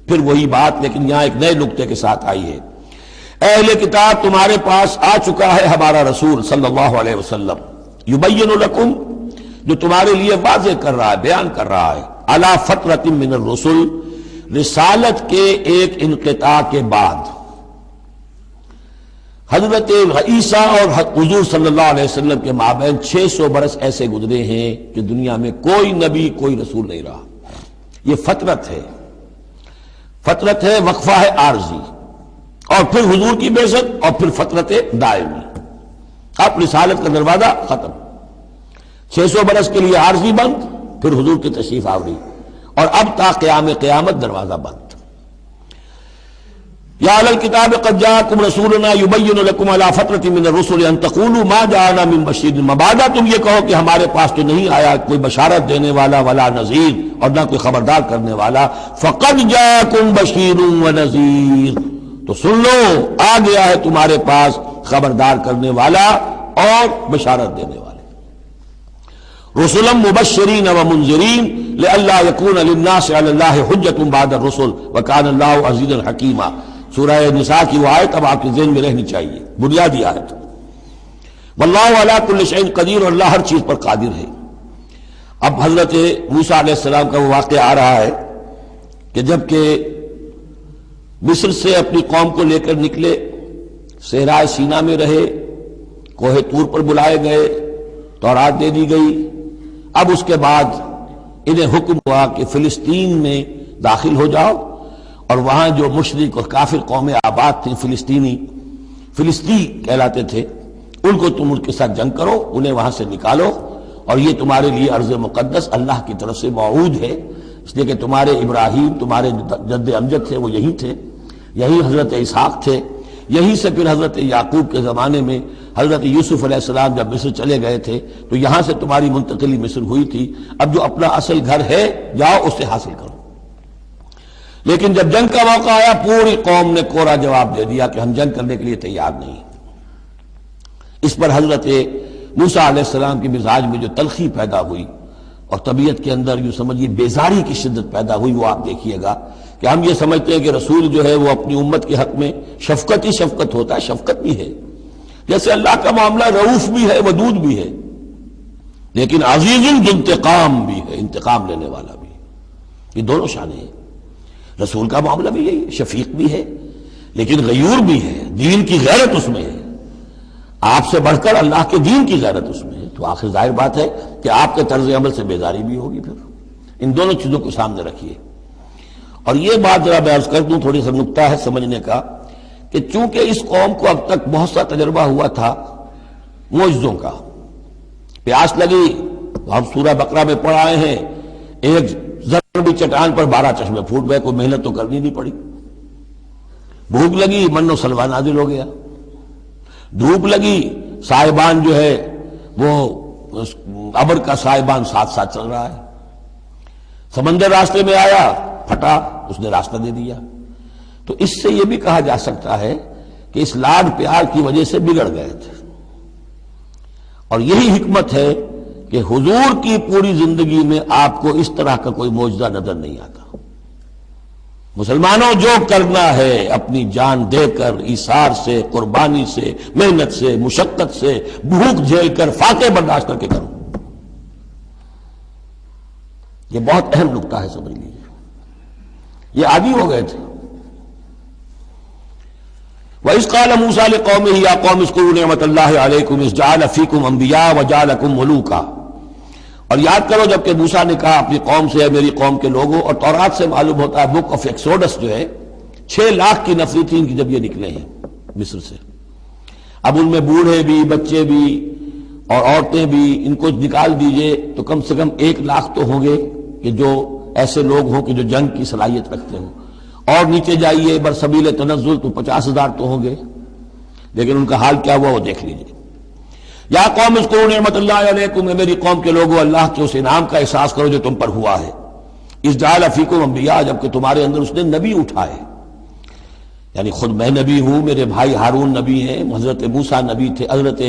پھر وہی بات لیکن یہاں ایک نئے نکتے کے ساتھ آئی ہے۔ اے اہل کتاب تمہارے پاس آ چکا ہے ہمارا رسول صلی اللہ علیہ وسلم، یبین لکم، جو تمہارے لیے واضح کر رہا ہے، بیان کر رہا ہے، علی فترۃ من الرسل، رسالت کے ایک انقطاع کے بعد۔ حضرت عیسیٰ اور حضور صلی اللہ علیہ وسلم کے مابین 600 برس ایسے گزرے ہیں کہ دنیا میں کوئی نبی کوئی رسول نہیں رہا۔ یہ فترت ہے، فترت ہے، وقفہ ہے عارضی، اور پھر حضور کی بعثت، اور پھر فترت دائمی۔ اب رسالت کا دروازہ ختم، 600 برس کے لیے عارضی بند، پھر حضور کی تشریف آوری، اور اب تا قیام قیامت دروازہ بند۔ یا اہل الکتاب قد جاءکم رسولنا یبین لکم علی فترۃ من الرسل ان تقولوا ما جاءنا من بشیر، مبادا تم یہ کہو کہ ہمارے پاس تو نہیں آیا کوئی بشارت دینے والا ولا نذیر، اور نہ کوئی خبردار کرنے والا۔ فقد جاءکم بشیر ونذیر، تو سن لو آ گیا ہے تمہارے پاس خبردار کرنے والا اور بشارت دینے والے۔ رسلا مبشرین ومنذرین لئلا یکون للناس علی اللہ حجۃ بعد الرسل وکان اللہ عزیزا حکیما۔ سورہ نساء کی وہ آیت اب آپ کے ذہن میں رہنی چاہیے، بنیادی آیت۔ واللہ علی کل شیء قدیر، اور اللہ ہر چیز پر قادر ہے۔ اب حضرت موسیٰ علیہ السلام کا وہ واقعہ آ رہا ہے کہ جب کہ مصر سے اپنی قوم کو لے کر نکلے، صحرائے سینا میں رہے، کوہ طور پر بلائے گئے، تورات دے دی گئی۔ اب اس کے بعد انہیں حکم ہوا کہ فلسطین میں داخل ہو جاؤ، اور وہاں جو مشرک اور کافر قومیں آباد تھیں، فلسطی کہلاتے تھے، ان کو تم ان کے ساتھ جنگ کرو، انہیں وہاں سے نکالو، اور یہ تمہارے لیے ارض مقدس اللہ کی طرف سے موعود ہے، اس لیے کہ تمہارے ابراہیم، تمہارے جد امجد تھے وہ یہی تھے، یہی حضرت اسحاق تھے، یہیں سے پھر حضرت یعقوب کے زمانے میں حضرت یوسف علیہ السلام جب مصر چلے گئے تھے تو یہاں سے تمہاری منتقلی مصر ہوئی تھی، اب جو اپنا اصل گھر ہے جاؤ اسے حاصل کرو۔ لیکن جب جنگ کا موقع آیا پوری قوم نے کوڑا جواب دے دیا کہ ہم جنگ کرنے کے لیے تیار نہیں۔ اس پر حضرت موسیٰ علیہ السلام کے مزاج میں جو تلخی پیدا ہوئی اور طبیعت کے اندر یوں سمجھیے بیزاری کی شدت پیدا ہوئی، وہ آپ دیکھیے گا کہ ہم یہ سمجھتے ہیں کہ رسول جو ہے وہ اپنی امت کے حق میں شفقت ہی شفقت ہوتا ہے، شفقت بھی ہے، جیسے اللہ کا معاملہ رؤوف بھی ہے، ودود بھی ہے، لیکن عزیز انتقام بھی ہے، انتقام لینے والا بھی، یہ دونوں شانیں ہیں۔ رسول کا معاملہ بھی یہی ہے، شفیق بھی ہے لیکن غیور بھی ہے، دین کی غیرت اس میں ہے، آپ سے بڑھ کر اللہ کے دین کی غیرت اس میں ہے، تو آخر ظاہر بات ہے کہ آپ کے طرز عمل سے بیزاری بھی ہوگی۔ پھر ان دونوں چیزوں کو سامنے رکھیے۔ اور یہ بات ذرا میں عرض کر دوں، تھوڑی سا نکتہ ہے سمجھنے کا، کہ چونکہ اس قوم کو اب تک بہت سا تجربہ ہوا تھا معجزوں کا، پیاس لگی، ہم سورہ بقرہ میں پڑھ آئے ہیں، ایک بھی چٹان پر 12 چشمے پھوٹ گئے، کوئی محنت تو کرنی نہیں پڑی۔ بھوک لگی، من و سلوہ نازل ہو گیا۔ دھوپ لگی، سائبان جو ہے وہ ابر کا سائبان ساتھ ساتھ چل رہا ہے۔ سمندر راستے میں آیا، پھٹا، اس نے راستہ دے دیا۔ تو اس سے یہ بھی کہا جا سکتا ہے کہ اس لاڈ پیار کی وجہ سے بگڑ گئے تھے۔ اور یہی حکمت ہے کہ حضور کی پوری زندگی میں آپ کو اس طرح کا کوئی معجزہ نظر نہیں آتا۔ مسلمانوں، جو کرنا ہے اپنی جان دے کر، ایثار سے، قربانی سے، محنت سے، مشقت سے، بھوک جھیل کر، فاقے برداشت کر کے کرو۔ یہ بہت اہم نکتہ ہے، سمجھ لیجیے۔ یہ عادی ہو گئے تھے۔ وَإِذْ قَالَ مُوسَىٰ لِقَوْمِهِ يَا قَوْمِ اذْكُرُوا نِعْمَةَ اللَّهِ عَلَيْكُمْ إِذْ جَعَلَ فِيكُمْ أَنْبِيَاءَ وَجَعَلَكُمْ مُلُوكًا، اور یاد کرو جب کہ موسیٰ نے کہا اپنی قوم سے، میری قوم کے لوگوں، اور تورات سے معلوم ہوتا ہے، بک آف ایکسوڈس جو ہے 6 لاکھ کی نفری تھی ان کی جب یہ نکلے ہیں مصر سے۔ اب ان میں بوڑھے بھی، بچے بھی اور عورتیں بھی، ان کو نکال دیجئے تو کم سے کم 1 لاکھ تو ہوں گے کہ جو ایسے لوگ ہوں کہ جو جنگ کی صلاحیت رکھتے ہوں، اور نیچے جائیے برسبیل تنزل تو 50,000 تو ہوں گے، لیکن ان کا حال کیا ہوا وہ دیکھ لیجئے۔ یا قوم اذکروا نعمت اللہ علیکم، میری قوم کے لوگوں، اللہ کے اس انعام کا احساس کرو جو تم پر ہوا ہے۔ اذ جعل فیکم انبیاء، جبکہ تمہارے اندر اس نے نبی اٹھائے، یعنی خود میں نبی ہوں، میرے بھائی ہارون نبی ہیں، حضرت موسیٰ نبی تھے، حضرت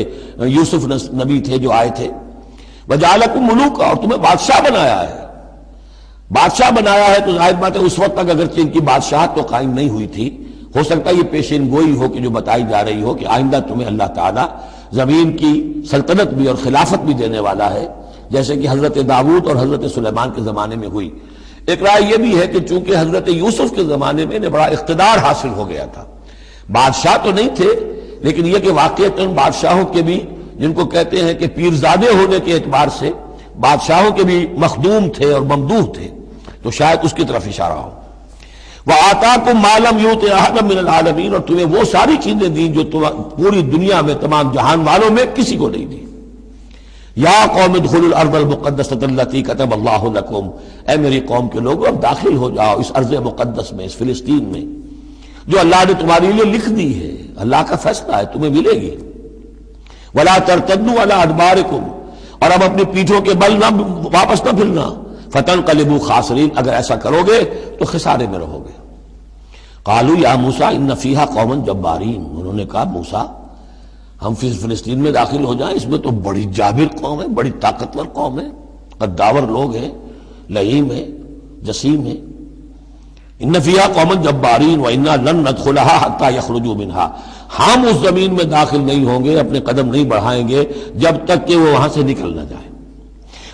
یوسف نبی تھے جو آئے تھے۔ وجعلکم ملوکا، اور تمہیں بادشاہ بنایا ہے۔ بادشاہ بنایا ہے تو ظاہر بات ہے اس وقت تک اگرچہ ان کی بادشاہت تو قائم نہیں ہوئی تھی، ہو سکتا ہے یہ پیشین گوئی ہو کہ جو بتائی جا رہی ہو کہ آئندہ تمہیں اللہ تعالیٰ زمین کی سلطنت بھی اور خلافت بھی دینے والا ہے، جیسے کہ حضرت داؤد اور حضرت سلیمان کے زمانے میں ہوئی۔ ایک رائے یہ بھی ہے کہ چونکہ حضرت یوسف کے زمانے میں انہیں بڑا اقتدار حاصل ہو گیا تھا، بادشاہ تو نہیں تھے، لیکن یہ کہ واقعتاً بادشاہوں کے بھی، جن کو کہتے ہیں کہ پیرزادے ہونے کے اعتبار سے بادشاہوں کے بھی مخدوم تھے اور ممدوح تھے، تو شاید اس کی طرف اشارہ ہو۔ وَآتَاكُم مَّا لَمْ يُؤْتِ أَحَدًا مِّنَ الْعَالَمِينَ، اور تمہیں وہ ساری چیزیں دیں جو پوری دنیا میں تمام جہان والوں میں کسی کو نہیں دی۔ یا قوم ادخلوا الارض المقدسۃ التي كتب اللہ لکم، اے میری قوم کے لوگوں اب داخل ہو جاؤ اس ارض مقدس میں، اس فلسطین میں جو اللہ نے تمہارے لیے لکھ دی ہے، اللہ کا فیصلہ ہے، تمہیں ملے گی۔ ولا ترتدوا على ادبارکم، اور اب اپنی پیٹھوں کے بل نہ واپس نہ پھرنا، فتنقلبوا خاسرین، اگر ایسا کرو گے تو خسارے میں رہو گے۔ قالوا یا موسیٰ ان فیہا قوما جبارین، انہوں نے کہا موسیٰ ہم فلسطین میں داخل ہو جائیں، اس میں تو بڑی جابر قوم ہے، بڑی طاقتور قوم ہے، قداور لوگ ہیں، لئیم ہے، جسیم ہے۔ ان فیہا قوما جبارین وانا لن ندخلها حتى يخرجوا منها، ہم اس زمین میں داخل نہیں ہوں گے، اپنے قدم نہیں بڑھائیں گے جب تک کہ وہ وہاں سے نکل نہ جائیں۔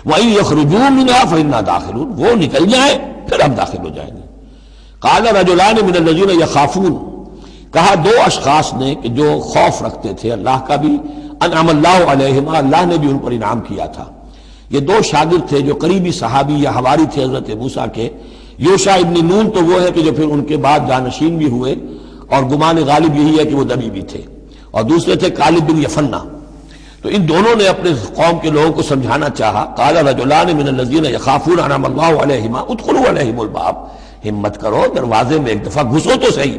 وَإِن يَخْرُجُوا مِنْهَا فَإِنَّا دَاخِلُونَ، وہ نکل جائیں پھر ہم داخل ہو جائیں گے۔ قَالَ رَجُلَانِ مِنَ الَّذِينَ يَخَافُونَ، کہا 2 اشخاص نے کہ جو خوف رکھتے تھے اللہ کا بھی، انعم اللہ علیہما، اللہ نے بھی ان پر انعام کیا تھا۔ یہ 2 شاگرد تھے جو قریبی صحابی یا حواری تھے حضرت موسیٰ کے۔ یوشع ابن نون تو وہ ہے کہ جو پھر ان کے بعد جانشین بھی ہوئے، اور گمان غالب یہی ہے کہ وہ نبی بھی تھے، اور دوسرے تھے کالب بن یفنہ۔ تو ان دونوں نے اپنے قوم کے لوگوں کو سمجھانا چاہا۔ قال رجلان من الذین یخافون انعم اللہ علیہما ادخلوا علیہم الباب، ہمت کرو دروازے میں ایک دفعہ گھسو تو صحیح۔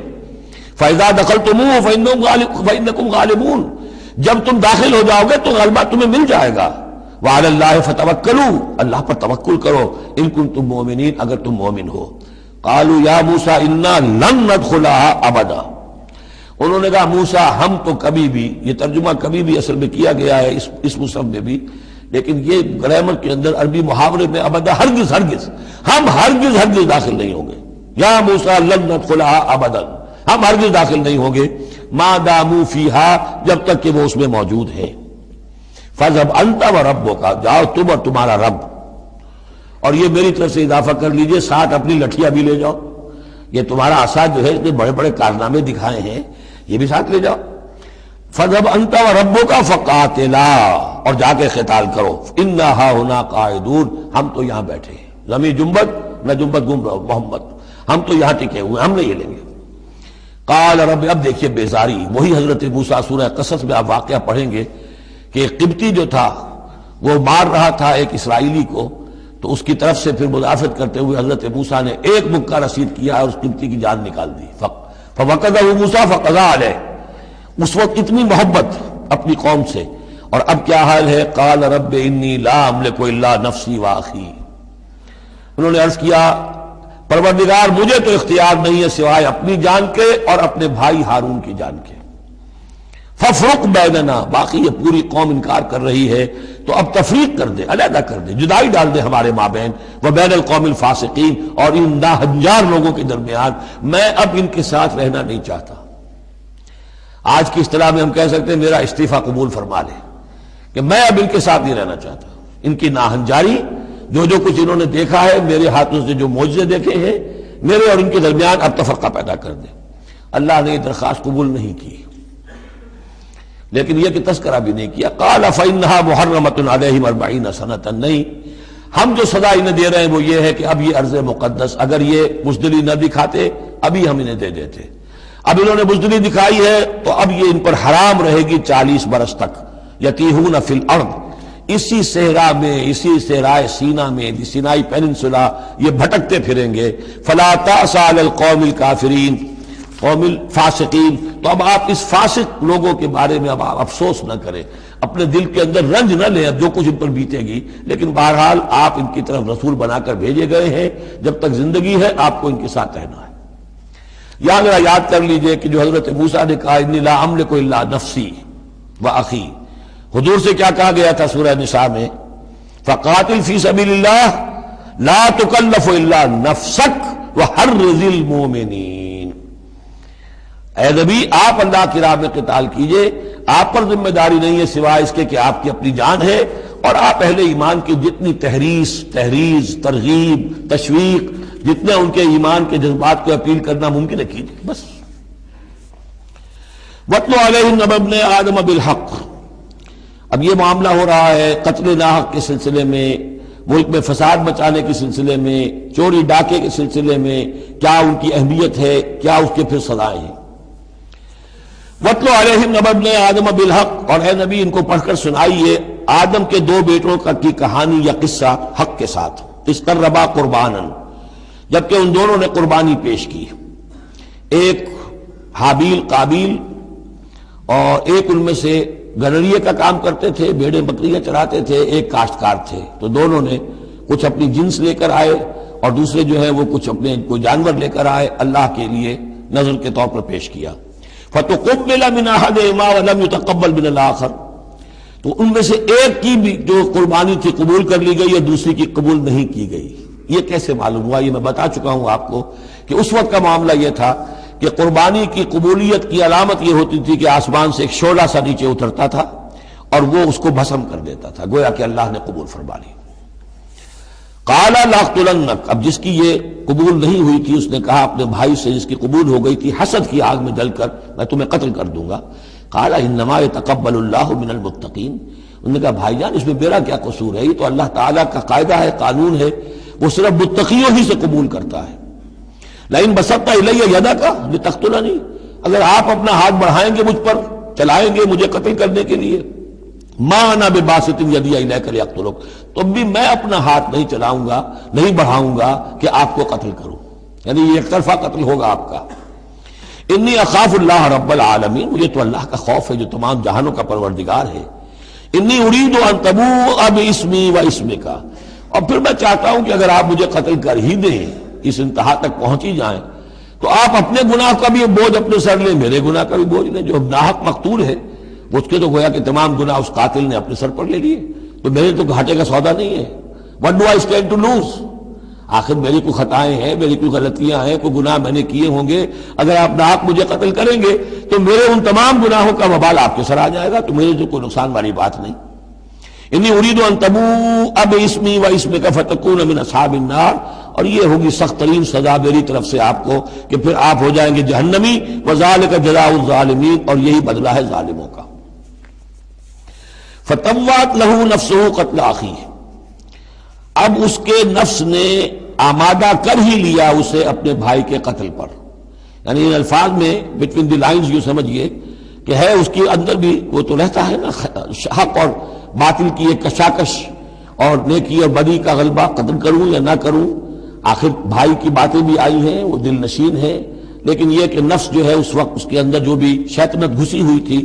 فاذا دخلتموہ فانکم غالبون، جب تم داخل ہو جاؤ گے تو غلبہ تمہیں مل جائے گا۔ وعلی اللہ فتوکلوا، اللہ پر توکل کرو، ان کنتم مؤمنین، اگر تم مومن ہو۔ قالوا یا موسیٰ انا لن ندخلها ابدا، انہوں نے کہا موسیٰ ہم تو کبھی بھی، یہ ترجمہ کبھی بھی اصل میں کیا گیا ہے اس مصحف میں بھی، لیکن یہ گرامر کے اندر عربی محاورے میں ابدا، ہرگز ہرگز، ہم ہرگز ہرگز داخل نہیں ہوں گے۔ یا موسیٰ لن ندخلها ابدا، ہم ہرگز داخل نہیں ہوں گے، ما داموا فیہا، جب تک کہ وہ اس میں موجود ہیں۔ فاذهب انت وربک، جاؤ تم اور تمہارا رب، اور یہ میری طرف سے اضافہ کر لیجئے، ساتھ اپنی لٹھیاں بھی لے جاؤ، یہ تمہارا عصا جو ہے اتنے بڑے بڑے کارنامے دکھائے ہیں، یہ بھی ساتھ لے جاؤ۔ فَذْهَبْ أَنْتَ وَرَبُّكَ فَقَاتِلَا، اور جا کے قتال کرو، إِنَّا هَاهُنَا قَاعِدُونَ، ہم تو یہاں بیٹھے ہیں، زمین جنبت نہ جنبت گم رہو محمد، ہم تو یہاں ٹکے ہوئے، ہم نہیں ہلیں گے۔ قال رب، اب دیکھیے بیزاری، وہی حضرت موسیٰ سورہ قصص میں آپ واقعہ پڑھیں گے کہ ایک قبطی جو تھا وہ مار رہا تھا ایک اسرائیلی کو، تو اس کی طرف سے پھر مدافعت کرتے ہوئے حضرت موسیٰ نے ایک مکہ رسید کیا اور اس قبطی کی جان نکال دی. فوقذہ موسیٰ فقضى علیہ. اس وقت اتنی محبت اپنی قوم سے، اور اب کیا حال ہے؟ قال رب انی لا املک الا نفسی واخی. انہوں نے عرض کیا پروردگار مجھے تو اختیار نہیں ہے سوائے اپنی جان کے اور اپنے بھائی ہارون کی جان کے. ففرق بیننا، باقی یہ پوری قوم انکار کر رہی ہے تو اب تفریق کر دے، علیحدہ کر دے، جدائی ڈال دے ہمارے مابین، وبین القوم الفاسقین، اور ان ناہنجار لوگوں کے درمیان. میں اب ان کے ساتھ رہنا نہیں چاہتا. آج کی اصطلاح میں ہم کہہ سکتے ہیں میرا استعفیٰ قبول فرما لے، کہ میں اب ان کے ساتھ نہیں رہنا چاہتا. ان کی ناہنجاری، جو کچھ انہوں نے دیکھا ہے، میرے ہاتھوں سے جو معجزے دیکھے ہیں، میرے اور ان کے درمیان اب تفرقہ پیدا کر دے. اللہ نے یہ درخواست قبول نہیں کی، لیکن یہ کہ تذکرہ بھی نہیں کیا. قال فإنها محرمة عليهم 40 سنة. نہیں، ہم جو سزا انہیں دے رہے ہیں وہ یہ ہے کہ اب یہ ارض مقدس اگر یہ بزدلی نہ دکھاتے ابھی ہم انہیں دے دیتے. اب انہوں نے بزدلی دکھائی ہے تو اب یہ ان پر حرام رہے گی 40 برس تک. یتیہون فی الارض، اسی صحرا میں، اسی صحرائے سینا میں، سینائی پیننسولا، یہ بھٹکتے پھریں گے. فلا تأس علی القوم الکافرین قوم الفاسقین. تو اب آپ اس فاسق لوگوں کے بارے میں اب آپ افسوس نہ کریں، اپنے دل کے اندر رنج نہ لیں اب جو کچھ ان پر بیتے گی. لیکن بہرحال آپ ان کی طرف رسول بنا کر بھیجے گئے ہیں، جب تک زندگی ہے آپ کو ان کے ساتھ رہنا ہے. یا ذرا یاد کر لیجئے کہ جو حضرت موسیٰ نے کہا انی لا املک الا نفسی واخی، حضور سے کیا کہا گیا تھا سورہ نساء میں؟ فقاتل فی سبیل اللہ لا تکلف الا نفسک وحرض المؤمنین. اے نبی آپ اللہ کی راہ میں قتال کیجئے، آپ پر ذمہ داری نہیں ہے سوائے اس کے کہ آپ کی اپنی جان ہے، اور آپ اہل ایمان کی جتنی تحریض، ترغیب، تشویق، جتنے ان کے ایمان کے جذبات کو اپیل کرنا ممکن ہے کیجئے بس. وَاتْلُ عَلَيْهِمْ نَبَأَ ابْنَيْ آدَمَ بِالْحَقِّ. اب یہ معاملہ ہو رہا ہے قتل ناحق کے سلسلے میں، ملک میں فساد مچانے کے سلسلے میں، چوری ڈاکے کے سلسلے میں، کیا ان کی اہمیت ہے، کیا اس کے پھر سزائیں ہیں. وَاتْلُ عَلَيْهِمْ نَبَأَ ابْنَيْ آدَمَ بِالْحَقِّ. اور اے نبی ان کو پڑھ کر سنائیے آدم کے 2 بیٹوں کی کہانی یا قصہ حق کے ساتھ. اسْتَرَّبَا قُرْبَانًا، جبکہ ان دونوں نے قربانی پیش کی. ایک حابیل قابیل، اور ایک ان میں سے گنریے کا کام کرتے تھے، بھیڑیں بکریاں چراتے تھے، ایک کاشتکار تھے. تو دونوں نے کچھ اپنی جنس لے کر آئے اور دوسرے جو ہے وہ کچھ اپنے کوئی جانور لے کر آئے، اللہ کے لیے نذر کے طور پر پیش کیا. فَتُقُبِّلَ مِنْ أَحَدِهِمَا وَلَمْ يُتَقَبَّلْ مِنَ الْآخَرِ. تو ان میں سے ایک کی بھی جو قربانی تھی قبول کر لی گئی اور دوسری کی قبول نہیں کی گئی. یہ کیسے معلوم ہوا؟ یہ میں بتا چکا ہوں آپ کو کہ اس وقت کا معاملہ یہ تھا کہ قربانی کی قبولیت کی علامت یہ ہوتی تھی کہ آسمان سے ایک شعلہ سا نیچے اترتا تھا اور وہ اس کو بھسم کر دیتا تھا، گویا کہ اللہ نے قبول فرما لی. قال لاقتلنک. اب جس کی یہ قبول نہیں ہوئی تھی اس نے کہا اپنے بھائی سے جس کی قبول ہو گئی تھی، حسد کی آگ میں جل کر میں تمہیں قتل کر دوں گا. قال انما يتقبل اللہ من المتقین. انہوں نے کہا بھائی جان اس میں میرا کیا قصور ہے، یہ تو اللہ تعالیٰ کا قاعدہ ہے، قانون ہے، وہ صرف متقیوں ہی سے قبول کرتا ہے. لئن بسطت الی یدک لتقتلنی، اگر آپ اپنا ہاتھ بڑھائیں گے مجھ پر، چلائیں گے مجھے قتل کرنے کے لیے، ما انا بباسط یدی الیک لیقتلک، تو بھی میں اپنا ہاتھ نہیں چلاؤں گا، نہیں بڑھاؤں گا کہ آپ کو قتل کروں، یعنی یہ ایک طرفہ قتل ہوگا آپ کا. انی اخاف اللہ رب العالمین، مجھے تو اللہ کا خوف ہے جو تمام جہانوں کا پروردگار ہے. انی ارید ان تبوء باسمی و اسمک، اور پھر میں چاہتا ہوں کہ اگر آپ مجھے قتل کر ہی دیں، اس انتہا تک پہنچ ہی جائیں، تو آپ اپنے گناہ کا بھی بوجھ اپنے سر لیں، میرے گناہ کا بھی بوجھ لیں. جو ناحق مقتول ہے اس کے تو گویا کہ تمام گناہ اس قاتل نے اپنے سر پر لے لیے، تو میرے تو گھاٹے کا سودا نہیں ہے. What do I stand to lose؟ آخر میری کوئی خطائیں ہیں، میری کوئی غلطیاں ہیں، کوئی گناہ میں نے کیے ہوں گے، اگر آپ ناحق مجھے قتل کریں گے تو میرے ان تمام گناہوں کا وبال آپ کے سر آ جائے گا، تو میرے تو کوئی نقصان والی بات نہیں. انی ارید ان تبوء باسمی و اسمک فتکون من اصحاب النار، اور یہ ہوگی سخت ترین سزا میری طرف سے آپ کو کہ پھر آپ ہو جائیں گے جہنمی. وذالک جزاء الظالمین، اور یہی بدلہ ہے ظالموں کا. فطوعت لہ نفسہ قتل اخیہ، اب اس کے نفس نے آمادہ کر ہی لیا اسے اپنے بھائی کے قتل پر. یعنی ان الفاظ میں بٹوین دی لائنز یوں سمجھیے کہ ہے اس کے اندر بھی وہ تو رہتا ہے نا حق اور باطل کی ایک کشاکش، اور نیکی اور بدی کا غلبہ، قتل کروں یا نہ کروں، آخر بھائی کی باتیں بھی آئی ہیں، وہ دل نشین ہے، لیکن یہ کہ نفس جو ہے اس وقت اس کے اندر جو بھی شیطنت گھسی ہوئی تھی،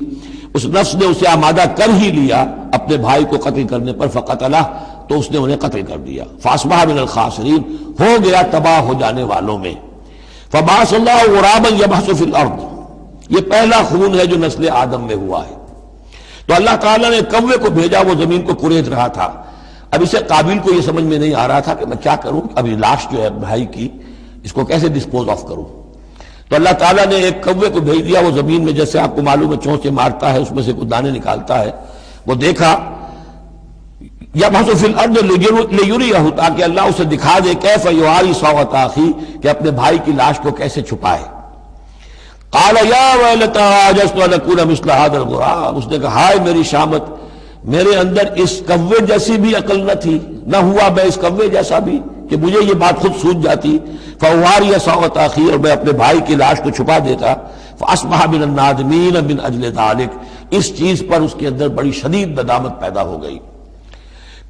اس نفس نے اسے آمادہ کر ہی لیا اپنے بھائی کو قتل کرنے پر، فقتلہ، تو اس نے انہیں قتل کر دیا، فاصبح من الخاسرین، ہو گیا تباہ ہو جانے والوں میں۔ فبعث اللہ غرابا یبحث فی الارض، یہ پہلا خون ہے جو نسل آدم میں ہوا ہے۔ تو اللہ تعالیٰ نے کوے کو بھیجا، وہ زمین کو کرید رہا تھا۔ اب اسے قابل کو یہ سمجھ میں نہیں آ رہا تھا کہ میں کیا کروں، اب یہ لاش جو ہے بھائی کی، اس کو کیسے ڈسپوز آف کروں۔ تو اللہ تعالیٰ نے ایک کوے کو بھیج دیا، وہ زمین میں جیسے آپ کو معلوم ہے چونچے مارتا ہے، اس میں سے کچھ دانے نکالتا ہے، وہ دیکھا، یبحث فی الارض لیریہ، تاکہ اللہ اسے دکھا دے کیف یواری سوءۃ اخی، کہ اپنے بھائی کی لاش کو کیسے چھپائے۔ قال یا ویلتی عجزت ان اکون مثل ھذا الغراب، اس نے کہا ہائے میری شامت، میرے اندر اس کوے جیسی بھی عقل نہ تھی، نہ ہوا میں اس کوے جیسا بھی کہ مجھے یہ بات خود سوچ جاتی، فواری سوءۃ اخی، اور میں اپنے بھائی کی لاش کو چھپا دیتا، فاصبح من النادمین من اجل ذلک، اس چیز پر اس کے اندر بڑی شدید ندامت پیدا ہو گئی۔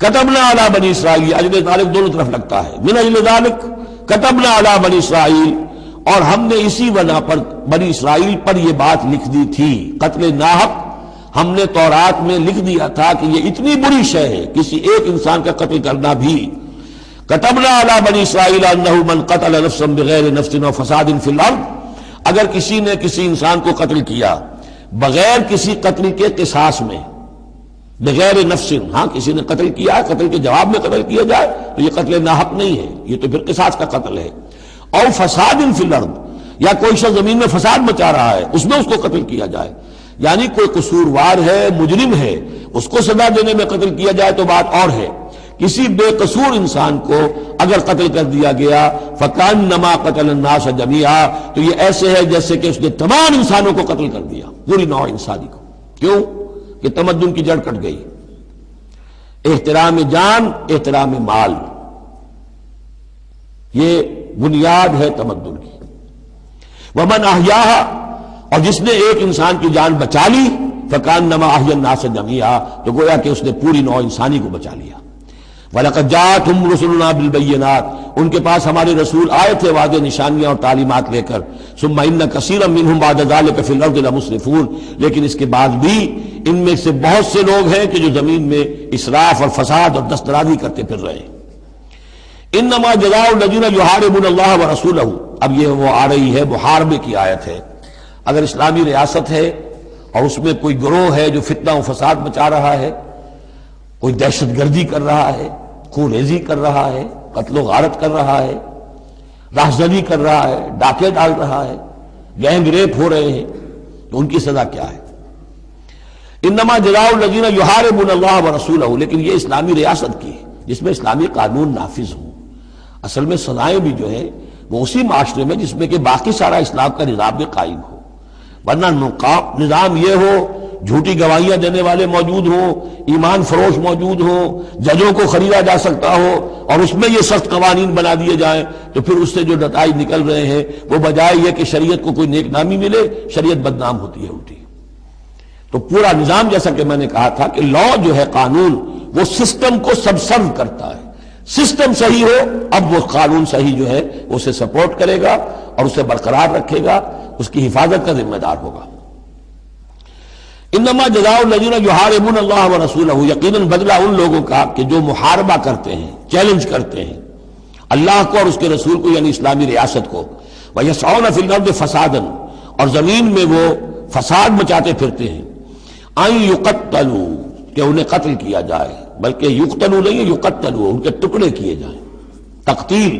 کتبنا علی بنی اسرائیل، اجل ذلک دونوں طرف لگتا ہے، من اجل ذلک کتبنا علی بنی اسرائیل، اور ہم نے اسی بنا پر بنی اسرائیل پر یہ بات لکھ دی تھی، قتل ناحق ہم نے تورات میں لکھ دیا تھا کہ یہ اتنی بری شے ہے کسی ایک انسان کا قتل کرنا بھی۔ کتبنا علی بنی اسرائیل انہ من قتل نفسا بغیر نفس و فساد فی الارض، اگر کسی نے کسی انسان کو قتل کیا بغیر کسی قتل کے قصاص میں، بغیر نفس، ہاں کسی نے قتل کیا، قتل کے جواب میں قتل کیا جائے تو یہ قتل ناحق نہیں ہے، یہ تو پھر قصاص کا قتل ہے۔ اور فساد فی الارض، یا کوئی شخص زمین میں فساد مچا رہا ہے، اس میں اس کو قتل کیا جائے، یعنی کوئی قصوروار ہے، مجرم ہے، اس کو سزا دینے میں قتل کیا جائے تو بات اور ہے۔ کسی بے قصور انسان کو اگر قتل کر دیا گیا فکأنما قتل الناس جميعا، تو یہ ایسے ہے جیسے کہ اس نے تمام انسانوں کو قتل کر دیا، پوری نوع انسانی کو۔ کیوں کہ تمدن کی جڑ کٹ گئی، احترام جان، احترام مال، یہ بنیاد ہے تمدن کی۔ ومن احیاھا، اور جس نے ایک انسان کی جان بچا لی، فکأنما احیا الناس جميعا، تو گویا کہ اس نے پوری نوع انسانی کو بچا لیا۔ وَلَقَدْ جَاءَتْهُمْ رُسُلُنَا بِالْبَيِّنَاتِ، ان کے پاس ہمارے رسول آئے تھے واضح نشانیاں اور تعلیمات لے کر۔ ثُمَّ إِنَّ كَثِيرًا مِّنْهُمْ بَعْدَ ذَلِكَ فِي الْأَرْضِ لَمُسْرِفُونَ، لیکن اس کے بعد بھی ان میں سے بہت سے لوگ ہیں کہ جو زمین میں اسراف اور فساد اور دسترازی کرتے پھر رہے ہیں۔ انما جزاء الذین یحاربون اللہ ورسولہ، اب یہ وہ آ رہی ہے محاربے کی آیت ہے۔ اگر اسلامی ریاست ہے اور اس میں کوئی گروہ ہے جو فتنہ و فساد مچا رہا ہے، کوئی دہشت گردی کر رہا ہے، خون ریزی کر رہا ہے، قتل و غارت کر رہا ہے، راہزنی کر رہا ہے، ڈاکے ڈال رہا ہے، گینگ ریپ ہو رہے ہیں، تو ان کی سزا کیا ہے؟ انما جزاء الذین یحاربون اللہ ورسولہ، لیکن یہ اسلامی ریاست کی ہے جس میں اسلامی قانون نافذ ہوں۔ اصل میں سزائیں بھی جو ہے وہ اسی معاشرے میں جس میں کہ باقی سارا اسلام کا نظام بھی قائم ہو، ورنہ نظام یہ ہو جھوٹی گواہیاں دینے والے موجود ہوں، ایمان فروش موجود ہوں، ججوں کو خریدا جا سکتا ہو، اور اس میں یہ سخت قوانین بنا دیے جائیں، تو پھر اس سے جو نتائج نکل رہے ہیں وہ بجائے یہ کہ شریعت کو کوئی نیک نامی ملے، شریعت بدنام ہوتی ہے الٹی۔ تو پورا نظام جیسا کہ میں نے کہا تھا کہ لا جو ہے، قانون، وہ سسٹم کو سبسرو کرتا ہے۔ سسٹم صحیح ہو، اب وہ قانون صحیح جو ہے اسے سپورٹ کرے گا اور اسے برقرار رکھے گا، اس کی حفاظت کا ذمہ دار ہوگا۔ انما جزاء الذین یحاربون اللہ ورسولہ، یقیناً بدلہ ان لوگوں کا کہ جو محاربہ کرتے ہیں، چیلنج کرتے ہیں اللہ کو اور اس کے رسول کو، یعنی اسلامی ریاست کو، ویسعون فی الارض فسادا، اور زمین میں وہ فساد مچاتے پھرتے ہیں، ان یقتلوا، کہ انہیں قتل کیا جائے، بلکہ یقتلوا نہیں ہے، یقتلوا، ان کے ٹکڑے کیے جائیں، تقتیل،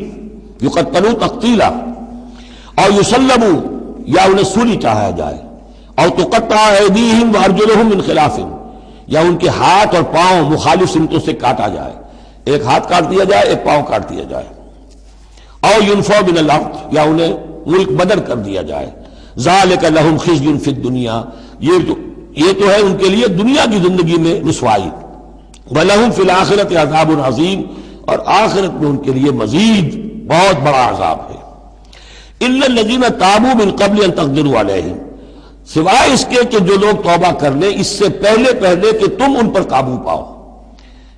یقتلوا تقتیلا، اور یسلبوا، یا انہیں سولی چڑھایا جائے، اور تقطع ایدیہم وارجلہم من خلاف، یا ان کے ہاتھ اور پاؤں مخالف سمتوں سے کاٹا جائے، ایک ہاتھ کاٹ دیا جائے، ایک پاؤں کاٹ دیا جائے، اور ینفوا من الارض، یا انہیں ملک بدر کر دیا جائے، ذالک لہم خزی فی الدنیا، یہ تو ہے ان کے لیے دنیا کی زندگی میں رسوائی، وَلَهُمْ فِي الْآخِرَةِ عَذَابٌ عَظِيمٌ، اور آخرت میں ان کے لیے مزید بہت بڑا عذاب ہے۔ إِلَّا الَّذِينَ تَابُوا مِن قَبْلِ أَن تَقْدِرُوا عَلَيْهِمْ، سوائے اس کے کہ جو لوگ توبہ کر لیں اس سے پہلے کہ تم ان پر قابو پاؤ،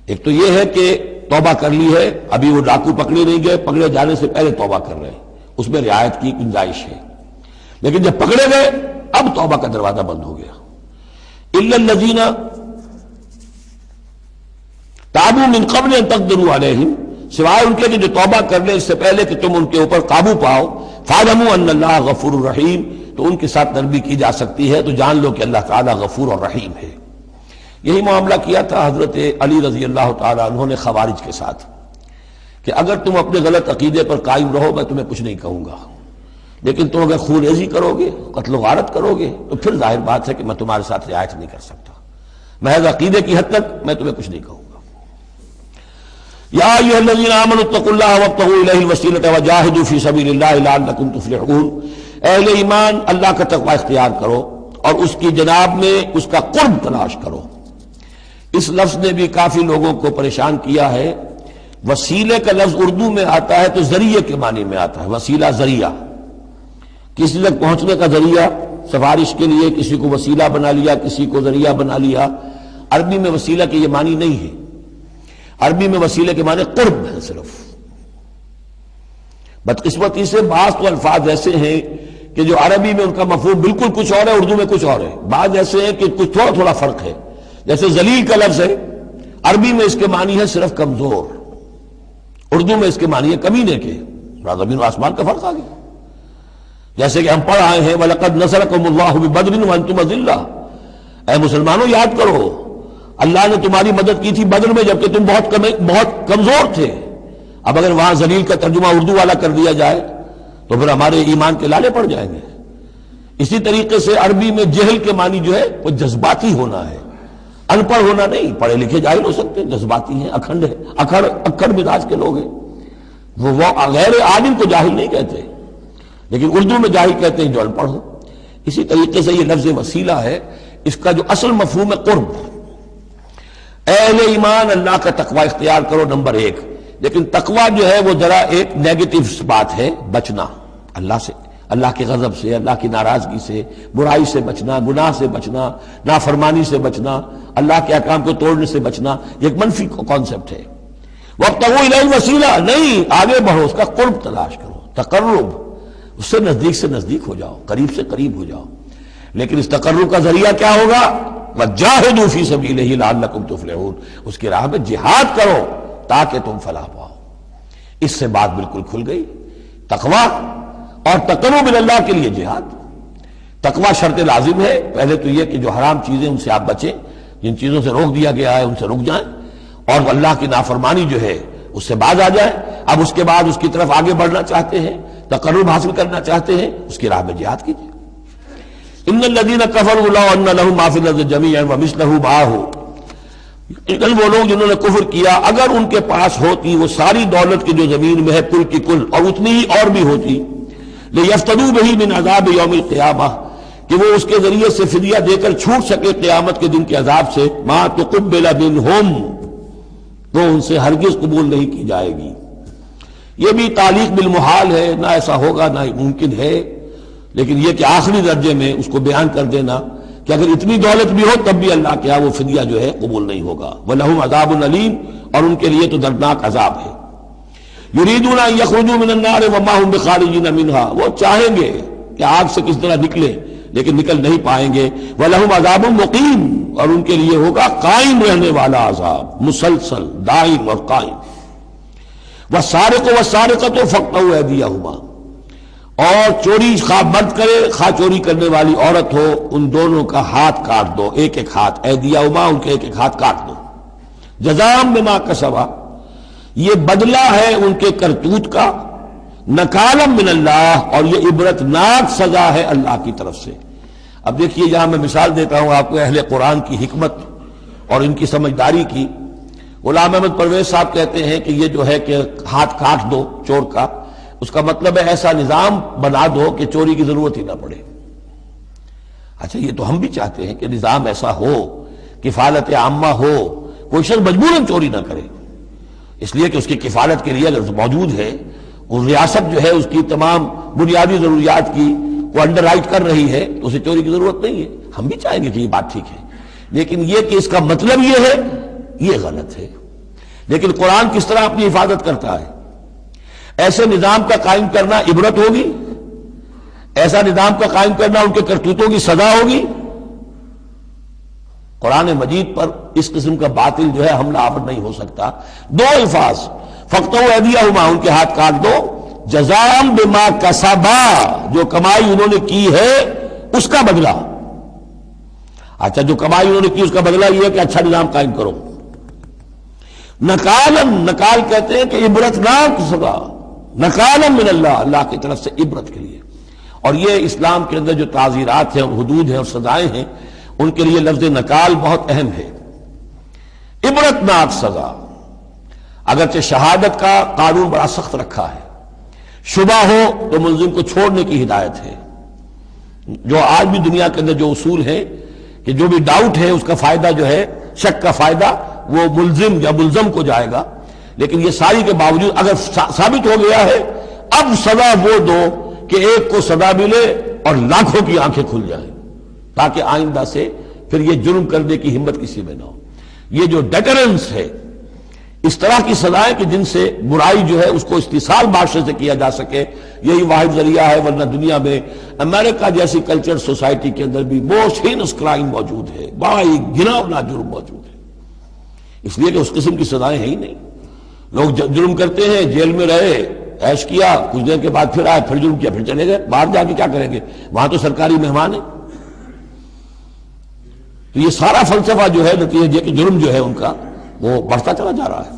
ایک تو یہ ہے کہ توبہ کر لی ہے، ابھی وہ ڈاکو پکڑے نہیں گئے، پکڑے جانے سے پہلے توبہ کر رہے ہیں، اس میں رعایت کی گنجائش ہے، لیکن جب پکڑے گئے اب توبہ کا دروازہ بند ہو گیا۔ الا الذین تابوا من قبل ان تقدروا علیہم، سوائے ان کے کہ جو توبہ کر لیں اس سے پہلے کہ تم ان کے اوپر قابو پاؤ، فاعلموا ان اللہ غفور الرحیم، تو ان کے ساتھ نرمی کی جا سکتی ہے، تو جان لو کہ اللہ تعالیٰ غفور اور رحیم ہے۔ یہی معاملہ کیا تھا حضرت علی رضی اللہ تعالیٰ عنہ نے خوارج کے ساتھ کہ اگر تم اپنے غلط عقیدے پر قائم رہو میں تمہیں کچھ نہیں کہوں گا، لیکن تم اگر خون ریزی کرو گے، قتل و غارت کرو گے، تو پھر ظاہر بات ہے کہ میں تمہارے ساتھ رعایت نہیں کر سکتا، محض عقیدے کی حد تک میں تمہیں کچھ نہیں کہوں گا۔ یا ایھا الذین آمنوا اتقوا اللہ وابتغوا الیہ الوسیلۃ وجاہدوا فی سبیل اللہ لعلکم تفلحون، اہل ایمان اللہ کا تقوی اختیار کرو اور اس کی جناب میں اس کا قرب تلاش کرو۔ اس لفظ نے بھی کافی لوگوں کو پریشان کیا ہے۔ وسیلے کا لفظ اردو میں آتا ہے تو ذریعے کے معنی میں آتا ہے، وسیلہ ذریعہ، کسی تک پہنچنے کا ذریعہ، سفارش کے لیے کسی کو وسیلہ بنا لیا، کسی کو ذریعہ بنا لیا۔ عربی میں وسیلہ کے یہ معنی نہیں ہے، عربی میں وسیلے کے معنی قرب ہے صرف۔ بدقسمتی سے بعض تو الفاظ ایسے ہیں کہ جو عربی میں ان کا مفہوم بالکل کچھ اور ہے، اردو میں کچھ اور ہے۔ بعض ایسے ہیں کہ کچھ تھوڑا تھوڑا فرق ہے، جیسے ذلیل کا لفظ ہے، عربی میں اس کے معنی ہے صرف کمزور، اردو میں اس کے معنی ہے کمینے کے، زمین و آسمان کا فرق آ گیا۔ جیسے کہ ہم پڑھ آئے ہیں وَلَقَدْ نَصَرَكُمُ اللَّهُ بِبَدْرٍ وَأَنْتُمْ أَذِلَّةٌ، اے مسلمانوں یاد کرو اللہ نے تمہاری مدد کی تھی بدر میں جبکہ تم بہت کمزور تھے۔ اب اگر وہاں ذلیل کا ترجمہ اردو والا کر دیا جائے تو پھر ہمارے ایمان کے لالے پڑ جائیں گے۔ اسی طریقے سے عربی میں جہل کے معنی جو ہے وہ جذباتی ہونا ہے، ان پڑھ ہونا نہیں، پڑھے لکھے جاہل ہو سکتے ہیں، جذباتی ہیں، اکھنڈ ہے، اکھڑ مزاج کے لوگ ہیں، وہ غیر عالم کو جاہل نہیں کہتے، لیکن اردو میں جاہل کہتے ہیں جو ان پڑھ ہو۔ اسی طریقے سے یہ لفظ وسیلہ ہے، اس کا جو اصل مفہوم ہے قرب۔ اہل ایمان اللہ کا تقوی اختیار کرو نمبر ایک، لیکن تقوی جو ہے وہ ذرا ایک نیگیٹو بات ہے، بچنا اللہ سے، اللہ کے غضب سے، اللہ کی ناراضگی سے، برائی سے بچنا، گناہ سے بچنا، نافرمانی سے بچنا، اللہ کے احکام کو توڑنے سے بچنا، یہ ایک منفی کانسیپٹ ہے۔ وابتغوا الیہ الوسیلہ، نہیں، آگے بڑھو، اس کا قرب تلاش کرو، تقرب، اس سے نزدیک ہو جاؤ، قریب سے قریب ہو جاؤ۔ لیکن اس تقرب کا ذریعہ کیا ہوگا؟ وَجَاهِدُوا فِي سَبِيلِهِ لَعَلَّكُمْ تُفْلِحُونَ، اس کی راہ میں جہاد کرو تاکہ تم فلاح پاؤ۔ اس سے بات بالکل کھل گئی۔ تقوی اور تقرب اللہ کے لیے جہاد۔ تقوی شرط لازم ہے، پہلے تو یہ کہ جو حرام چیزیں ان سے آپ بچیں، جن چیزوں سے روک دیا گیا ہے ان سے رک جائیں، اور اللہ کی نافرمانی جو ہے اس سے باز آ جائیں۔ اب اس کے بعد اس کی طرف آگے بڑھنا چاہتے ہیں، تقرب حاصل کرنا چاہتے ہیں، اس کی راہ میں جہاد کیجیے۔ ان الذین کفروا لو ان لهم ما فی الارض جميعا ومثله معه، یقیناً وہ لوگ جنہوں نے کفر کیا اگر ان کے پاس ہوتی وہ ساری دولت کی جو زمین میں ہے کل کی کل، اور اتنی ہی اور بھی ہوتی، لیفتدوا به من عذاب یوم القیامہ، کہ وہ اس کے ذریعے سے فدیہ دے کر چھوٹ سکے قیامت کے دن کے عذاب سے، ما تقبل منہم، وہ ان سے ہرگز قبول نہیں کی جائے گی۔ یہ بھی تعلیق بالمحال ہے، نہ ایسا ہوگا نہ ممکن ہے، لیکن یہ کہ آخری درجے میں اس کو بیان کر دینا کہ اگر اتنی دولت بھی ہو تب بھی اللہ کے ہاں وہ فدیہ جو ہے قبول نہیں ہوگا۔ وَلَهُمْ عَذَابٌ أَلِيمٌ، اور ان کے لیے تو دردناک عذاب ہے۔ يُرِيدُونَ أَن يَخْرُجُوا مِنَ النَّارِ وَمَا هُمْ بِخَارِجِينَ مِنْهَا، وہ چاہیں گے کہ آگ سے کس طرح نکلے لیکن نکل نہیں پائیں گے۔ وَلَهُمْ عَذَابٌ مُقِيمٌ، اور ان کے لیے ہوگا قائم رہنے والا عذاب، مسلسل دائم اور قائم۔ وَالسَّارِقُ وَالسَّارِقَةُ فَاقْطَعُوا أَيْدِيَهُمَا، اور چوری خواہ مرد کرے خواہ چوری کرنے والی عورت ہو، ان دونوں کا ہاتھ کاٹ دو، ایک ایک ہاتھ، ایدیہما، ان کے ایک ایک ہاتھ کاٹ دو۔ جزاء بما کسبا، یہ بدلہ ہے ان کے کرتوت کا، نکالا من اللہ، اور یہ عبرتناک سزا ہے اللہ کی طرف سے۔ اب دیکھیے یہاں میں مثال دیتا ہوں آپ کو اہل قرآن کی حکمت اور ان کی سمجھداری کی۔ غلام احمد پرویز صاحب کہتے ہیں کہ یہ جو ہے کہ ہاتھ کاٹ دو چور کا، اس کا مطلب ہے ایسا نظام بنا دو کہ چوری کی ضرورت ہی نہ پڑے۔ اچھا یہ تو ہم بھی چاہتے ہیں کہ نظام ایسا ہو، کفالت عامہ ہو، کوئی شخص مجبوراً چوری نہ کرے، اس لیے کہ اس کی کفالت کے لیے اگر موجود ہے، وہ ریاست جو ہے اس کی تمام بنیادی ضروریات کی وہ انڈر رائٹ کر رہی ہے تو اسے چوری کی ضرورت نہیں ہے۔ ہم بھی چاہیں گے کہ یہ بات ٹھیک ہے، لیکن یہ کہ اس کا مطلب یہ ہے، یہ غلط ہے۔ لیکن قرآن کس طرح اپنی حفاظت کرتا ہے؟ ایسے نظام کا قائم کرنا عبرت ہوگی؟ ایسا نظام کا قائم کرنا ان کے کرتوتوں کی سزا ہوگی؟ قرآن مجید پر اس قسم کا باطل جو ہے حملہ آور نہیں ہو سکتا۔ دو الفاظ، فَاقْطَعُوا أَيْدِيَهُمَا، ان کے ہاتھ کاٹ دو، جزاء بما کسبا، جو کمائی انہوں نے کی ہے اس کا بدلہ۔ اچھا، جو کمائی انہوں نے کی اس کا بدلہ یہ ہے کہ اچھا نظام قائم کرو۔ نکالن، نکال کہتے ہیں کہ عبرتناک سزا، نکالن من اللہ، اللہ کی طرف سے عبرت کے لیے۔ اور یہ اسلام کے اندر جو تعزیرات ہیں اور حدود ہیں اور سزائیں ہیں، ان کے لیے لفظ نکال بہت اہم ہے۔ عبرتناک سزا، اگرچہ شہادت کا قانون بڑا سخت رکھا ہے، شبہ ہو تو ملزم کو چھوڑنے کی ہدایت ہے۔ جو آج بھی دنیا کے اندر جو اصول ہے کہ جو بھی ڈاؤٹ ہے اس کا فائدہ جو ہے، شک کا فائدہ وہ ملزم یا ملزم کو جائے گا، لیکن یہ ساری کے باوجود اگر ثابت ہو گیا ہے، اب سزا وہ دو کہ ایک کو سزا ملے اور لاکھوں کی آنکھیں کھل جائیں، تاکہ آئندہ سے پھر یہ جرم کرنے کی ہمت کسی میں نہ ہو۔ یہ جو ڈیٹرنس ہے، اس طرح کی سزائیں کہ جن سے برائی جو ہے اس کو استحصال معاشرے سے کیا جا سکے، یہی واحد ذریعہ ہے۔ ورنہ دنیا میں امریکہ جیسی کلچر سوسائٹی کے اندر بھی موسٹ ہینس کرائم موجود ہے، بڑا ہی گھناؤنا جرم موجود ہے، اس لیے کہ اس قسم کی سزائیں ہیں ہی نہیں۔ لوگ جرم کرتے ہیں، جیل میں رہے، عیش کیا، کچھ دیر کے بعد پھر آئے، پھر جرم کیا، پھر چلے گئے، باہر جا کے کیا کریں گے، وہاں تو سرکاری مہمان ہیں۔ تو یہ سارا فلسفہ جو ہے نتیجہ کہ جرم جو ہے ان کا وہ بڑھتا چلا جا رہا ہے۔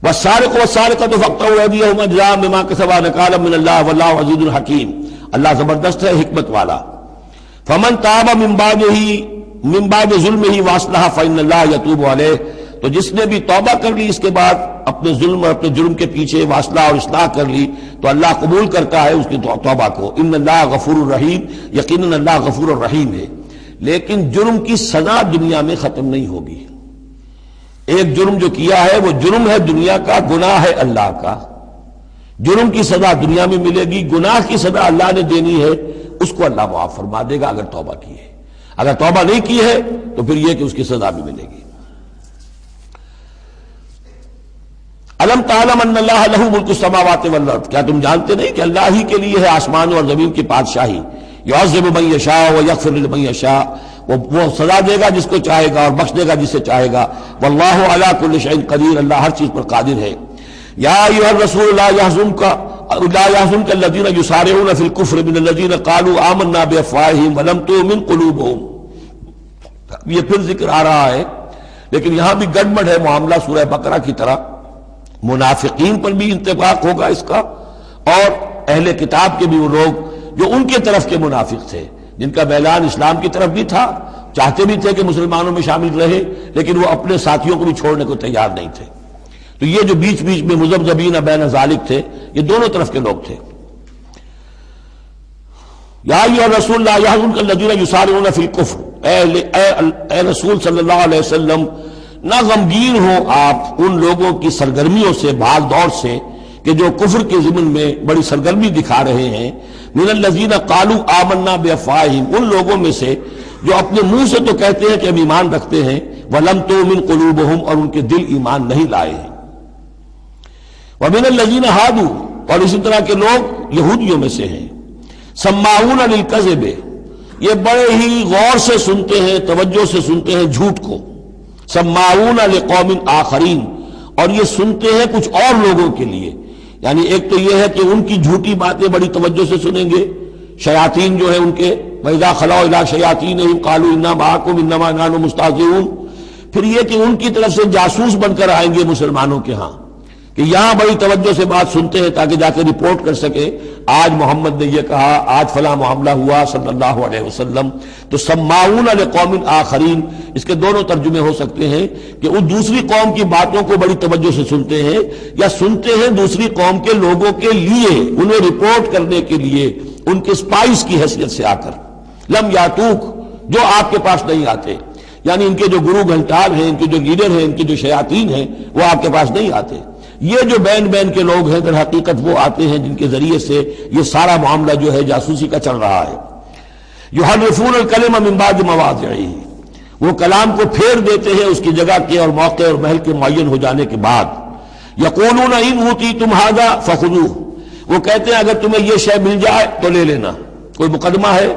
والسارق والسارقۃ فاقطعوا أيديهما جزاء بما كسبا نكالا من الله والله عزيز حكيم، اللہ زبردست ہے، حکمت والا۔ فمن تاب من بعد ظلمه واصلح فإن الله يتوب عليه، تو جس نے بھی توبہ کر لی اس کے بعد اپنے ظلم اور اپنے جرم کے پیچھے واصلہ اور اصلاح کر لی تو اللہ قبول کرتا ہے اس کی توبہ کو۔ ان اللہ غفور الرحیم، یقیناً اللہ غفور الرحیم ہے۔ لیکن جرم کی سزا دنیا میں ختم نہیں ہوگی۔ ایک جرم جو کیا ہے وہ جرم ہے دنیا کا، گناہ ہے اللہ کا۔ جرم کی سزا دنیا میں ملے گی، گناہ کی سزا اللہ نے دینی ہے، اس کو اللہ معاف فرما دے گا اگر توبہ کی ہے۔ اگر توبہ نہیں کی ہے تو پھر یہ کہ اس کی سزا بھی ملے گی۔ الم تعلم ان اللہ لہ ملک السماوات والارض، کیا تم جانتے نہیں کہ اللہ ہی کے لیے ہے آسمانوں اور زمین کی بادشاہی۔ یعذب من یشاء ویغفر لمن یشاء، وہ سزا دے گا جس کو چاہے گا اور بخش دے گا جسے چاہے گا۔ واللہ علی کل شیء قدیر، اللہ ہر چیز پر قادر ہے۔ یا ایھا الرسول لا يحزنك الذين يسارعون في الكفر من الذين قالوا آمنا بافواههم ولم تؤمن قلوبهم۔ یہ پھر ذکر آ رہا ہے، لیکن یہاں بھی گڑبڑ ہے معاملہ سورہ بقرہ کی طرح۔ منافقین پر بھی انطباق ہوگا اس کا، اور اہل کتاب کے بھی وہ لوگ جو ان کے طرف کے منافق تھے، جن کا میلان اسلام کی طرف بھی تھا، چاہتے بھی تھے کہ مسلمانوں میں شامل رہے، لیکن وہ اپنے ساتھیوں کو بھی چھوڑنے کو تیار نہیں تھے۔ تو یہ جو بیچ بیچ میں مذبذبین بین ذالک تھے، یہ دونوں طرف کے لوگ تھے۔ یا ایھا الرسول لا يحزنك الذين يسارعون في الكفر، اے رسول صلی اللہ علیہ وسلم، نہ غمگین ہو آپ ان لوگوں کی سرگرمیوں سے، بھاگ دوڑ سے، کہ جو کفر کے ضمن میں بڑی سرگرمی دکھا رہے ہیں۔ من الذین قالوا آمنا بافواہہم، ان لوگوں میں سے جو اپنے منہ سے تو کہتے ہیں کہ ہم ایمان رکھتے ہیں، ولم تؤمن قلوبہم، اور ان کے دل ایمان نہیں لائے ہیں۔ ومن الذین ہادوا، اور اسی طرح کے لوگ یہودیوں میں سے ہیں۔ سماعون للکذب، یہ بڑے ہی غور سے سنتے ہیں، توجہ سے سنتے ہیں جھوٹ کو۔ سماعون لقوم آخرین، اور یہ سنتے ہیں کچھ اور لوگوں کے لیے، یعنی ایک تو یہ ہے کہ ان کی جھوٹی باتیں بڑی توجہ سے سنیں گے، شیاطین جو ہے ان کے، وَإِذَا خَلَوْا إِلَىٰ شَيَاطِينِهِمْ قَالُوا إِنَّا مَعَكُمْ إِنَّمَا نَحْنُ مُسْتَهْزِئُونَ۔ پھر یہ کہ ان کی طرف سے جاسوس بن کر آئیں گے مسلمانوں کے ہاں، کہ یہاں بڑی توجہ سے بات سنتے ہیں تاکہ جا کے رپورٹ کر سکے، آج محمد نے یہ کہا، آج فلاں معاملہ ہوا صلی اللہ علیہ وسلم۔ تو سماعون لقوم آخرین، اس کے دونوں ترجمے ہو سکتے ہیں کہ وہ دوسری قوم کی باتوں کو بڑی توجہ سے سنتے ہیں، یا سنتے ہیں دوسری قوم کے لوگوں کے لیے، انہیں رپورٹ کرنے کے لیے، ان کے سپائس کی حیثیت سے آ کر۔ لم یاتوک، جو آپ کے پاس نہیں آتے، یعنی ان کے جو گرو گھنٹال ہیں، ان کے جو لیڈر ہیں، ان کے جو شیاطین ہیں، وہ آپ کے پاس نہیں آتے۔ یہ جو بین بین کے لوگ ہیں در حقیقت وہ آتے ہیں جن کے ذریعے سے یہ سارا معاملہ جو ہے جاسوسی کا چل رہا ہے۔ یحرفون الکلم من بعد مواضعہ، وہ کلام کو پھیر دیتے ہیں اس کی جگہ کے اور موقع اور محل کے معین ہو جانے کے بعد. یقولون ان اوتیتم ھذا فخذوہ، وہ کہتے ہیں اگر تمہیں یہ شے مل جائے تو لے لینا. کوئی مقدمہ ہے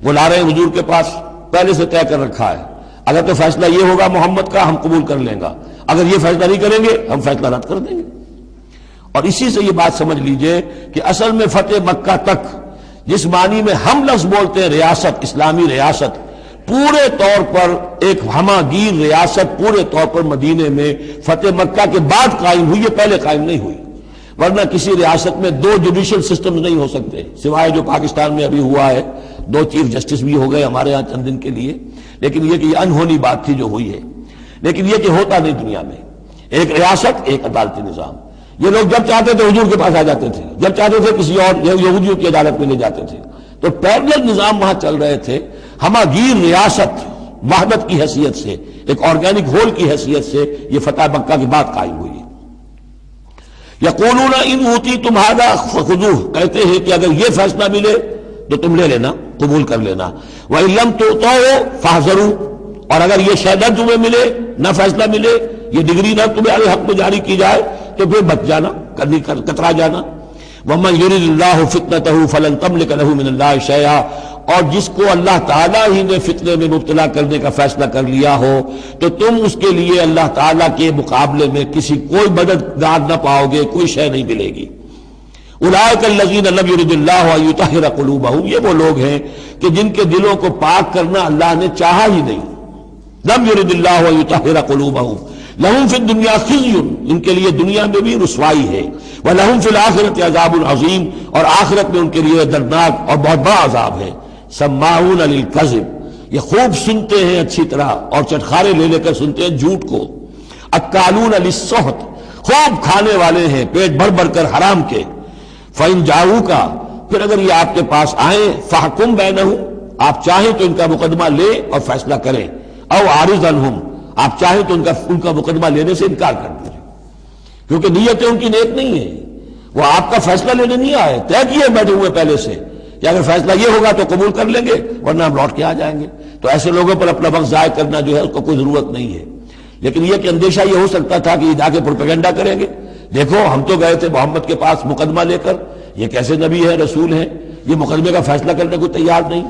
وہ لا رہے ہیں حضور کے پاس، پہلے سے طے کر رکھا ہے، اگر تو فیصلہ یہ ہوگا محمد کا ہم قبول کر لیں گا، اگر یہ فیصلہ نہیں کریں گے ہم فیصلہ رد کر دیں گے. اور اسی سے یہ بات سمجھ لیجئے کہ اصل میں فتح مکہ تک جس معنی میں ہم لفظ بولتے ہیں ریاست، اسلامی ریاست، پورے طور پر ایک ہمہ گیر ریاست پورے طور پر مدینے میں فتح مکہ کے بعد قائم ہوئی ہے، پہلے قائم نہیں ہوئی. ورنہ کسی ریاست میں دو جوڈیشل سسٹمز نہیں ہو سکتے، سوائے جو پاکستان میں ابھی ہوا ہے، 2 چیف جسٹس بھی ہو گئے ہمارے ہاں چند دن کے لیے، لیکن یہ کہ یہ انہونی بات تھی جو ہوئی ہے. لیکن یہ کہ ہوتا نہیں دنیا میں، ایک ریاست ایک عدالتی نظام. یہ لوگ جب چاہتے تھے حضور کے پاس آ جاتے تھے، جب چاہتے تھے کسی اور یہودیوں کی عدالت میں لے جاتے تھے. تو پیرلل نظام وہاں چل رہے تھے. ہمہ گیر ریاست وحدت کی حیثیت سے، ایک آرگینک ہول کی حیثیت سے یہ فتح مکہ کے بعد قائم ہوئی. یقولون ان اوتیتم ھذا فخذوہ، کہتے ہیں کہ اگر یہ فیصلہ ملے تو تم لے لینا، قبول کر لینا. وَإِن لَّمْ تُؤْتَوْا فَاحْذَرُوا، اور اگر یہ شہادت تمہیں ملے، نہ فیصلہ ملے، یہ ڈگری نہ تمہارے حق میں جاری کی جائے تو پھر بچ جانا، کترا جانا. وَمَن يُرِدِ اللَّهُ فِتْنَتَهُ فَلَن تَمْلِكَ لَهُ مِنَ اللَّهِ شَيْئًا، اور جس کو اللہ تعالیٰ ہی نے فتنے میں مبتلا کرنے کا فیصلہ کر لیا ہو تو تم اس کے لیے اللہ تعالیٰ کے مقابلے میں کوئی مددگار نہ پاؤ گے، کوئی شے نہیں ملے گی. اولئک الذین لم یرد اللہ ان یطہر قلوبہم، یہ وہ لوگ ہیں کہ جن کے دلوں کو پاک کرنا اللہ نے چاہا ہی نہیں. لم یرد اللہ ان یطہر قلوبہم لہم فی الدنیا خزی، ان کے لیے دنیا میں بھی رسوائی ہے، ولہم فی الآخرۃ عذاب عظیم، اور آخرت میں ان کے لیے دردناک اور بہت بڑا عذاب ہے. سماعون للکذب، یہ خوب سنتے ہیں اچھی طرح اور چٹخارے لے لے کر سنتے ہیں جھوٹ کو. اکالون للسحت، خوب کھانے والے ہیں پیٹ بھر بھر کر حرام کے. فَإِن جَاءُوكَ، پھر اگر یہ آپ کے پاس آئیں، فَحْكُم بَيْنَهُمْ، آپ چاہیں تو ان کا مقدمہ لے اور فیصلہ کریں. او عارض عنہم، آپ چاہیں تو ان کا مقدمہ لینے سے انکار کر دیجیے، کیونکہ نیتیں ان کی نیک نہیں ہیں. وہ آپ کا فیصلہ لینے نہیں آئے، طے کیے بیٹھے ہوئے پہلے سے کہ اگر فیصلہ یہ ہوگا تو قبول کر لیں گے ورنہ ہم لوٹ کے آ جائیں گے. تو ایسے لوگوں پر اپنا وقت ضائع کرنا جو ہے اس کو کوئی ضرورت نہیں ہے. لیکن یہ کہ اندیشہ یہ ہو سکتا تھا کہ یہ جا کے پروپیگنڈا کریں گے، دیکھو ہم تو گئے تھے محمد کے پاس مقدمہ لے کر، یہ کیسے نبی ہے رسول ہے، یہ مقدمے کا فیصلہ کرنے کو تیار نہیں.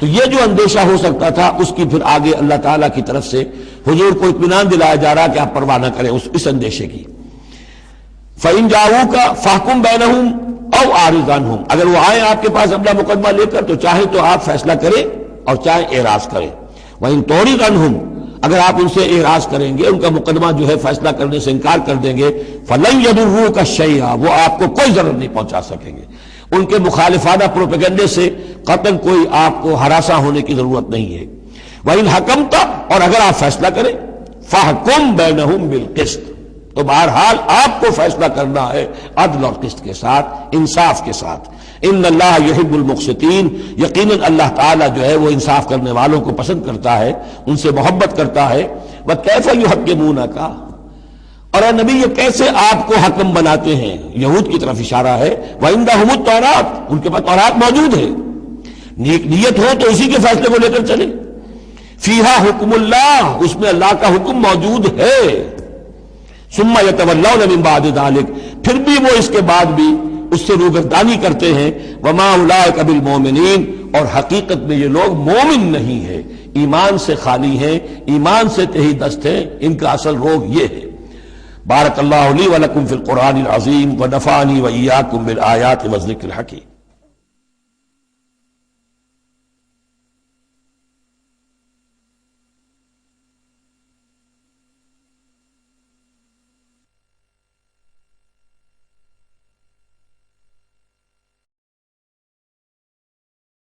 تو یہ جو اندیشہ ہو سکتا تھا اس کی پھر آگے اللہ تعالیٰ کی طرف سے حضور کو اطمینان دلایا جا رہا کہ آپ پرواہ نہ کریں اس اندیشے کی. فَإِن جَاءُوكَ فَاحْكُم بَيْنَهُمْ أَوْ أَعْرِضْ عَنْهُمْ، اگر وہ آئیں آپ کے پاس اپنا مقدمہ لے کر تو چاہے تو آپ فیصلہ کریں اور چاہے اعراض کریں. وَإِن تُعْرِضْ عَنْهُمْ، اگر آپ ان سے اعراض کریں گے، ان کا مقدمہ جو ہے فیصلہ کرنے سے انکار کر دیں گے، فَلَن يَضُرُّوكَ شَيْئًا، وہ آپ کو کوئی ضرر نہیں پہنچا سکیں گے. ان کے مخالفانہ پروپیگنڈے سے قطعاً کوئی آپ کو ہراساں ہونے کی ضرورت نہیں ہے. وَإِنْ حَكَمْتَ، اور اگر آپ فیصلہ کریں، فَحْكُم بَيْنَهُمْ بِالْقِسْطِ، تو بہرحال آپ کو فیصلہ کرنا ہے عدل اور قسط کے ساتھ، انصاف کے ساتھ. ان اللہ یحب المقسطین، یقیناً اللہ تعالیٰ جو ہے وہ انصاف کرنے والوں کو پسند کرتا ہے، ان سے محبت کرتا ہے. وَكَيْفَ يُحَكِّمُونَكَ، اور اے نبی یہ کیسے آپ کو حکم بناتے ہیں، یہود کی طرف اشارہ ہے. وَعِندَهُمُ التَّوْرَاةُ، ان کے پاس تورات موجود ہے، نیت ہو تو اسی کے فیصلے کو لے کر چلیں. فِيهَا حُكْمُ اللَّهِ، اس میں اللہ کا حکم موجود ہے. ثُمَّ يَتَوَلَّوْنَ مِن بَعْدِ ذَلِكَ، پھر بھی وہ اس کے بعد بھی اس سے روگردانی کرتے ہیں. وَمَا أُولَٰئِكَ بِالْمُؤْمِنِينَ، اور حقیقت میں یہ لوگ مومن نہیں ہیں، ایمان سے خالی ہیں، ایمان سے تہی دست ہیں، ان کا اصل روگ یہ ہے. بارک اللہ لی ولکم فی القرآن العظیم ونفعنی وإیاکم بالآیات والذکر الحکیم.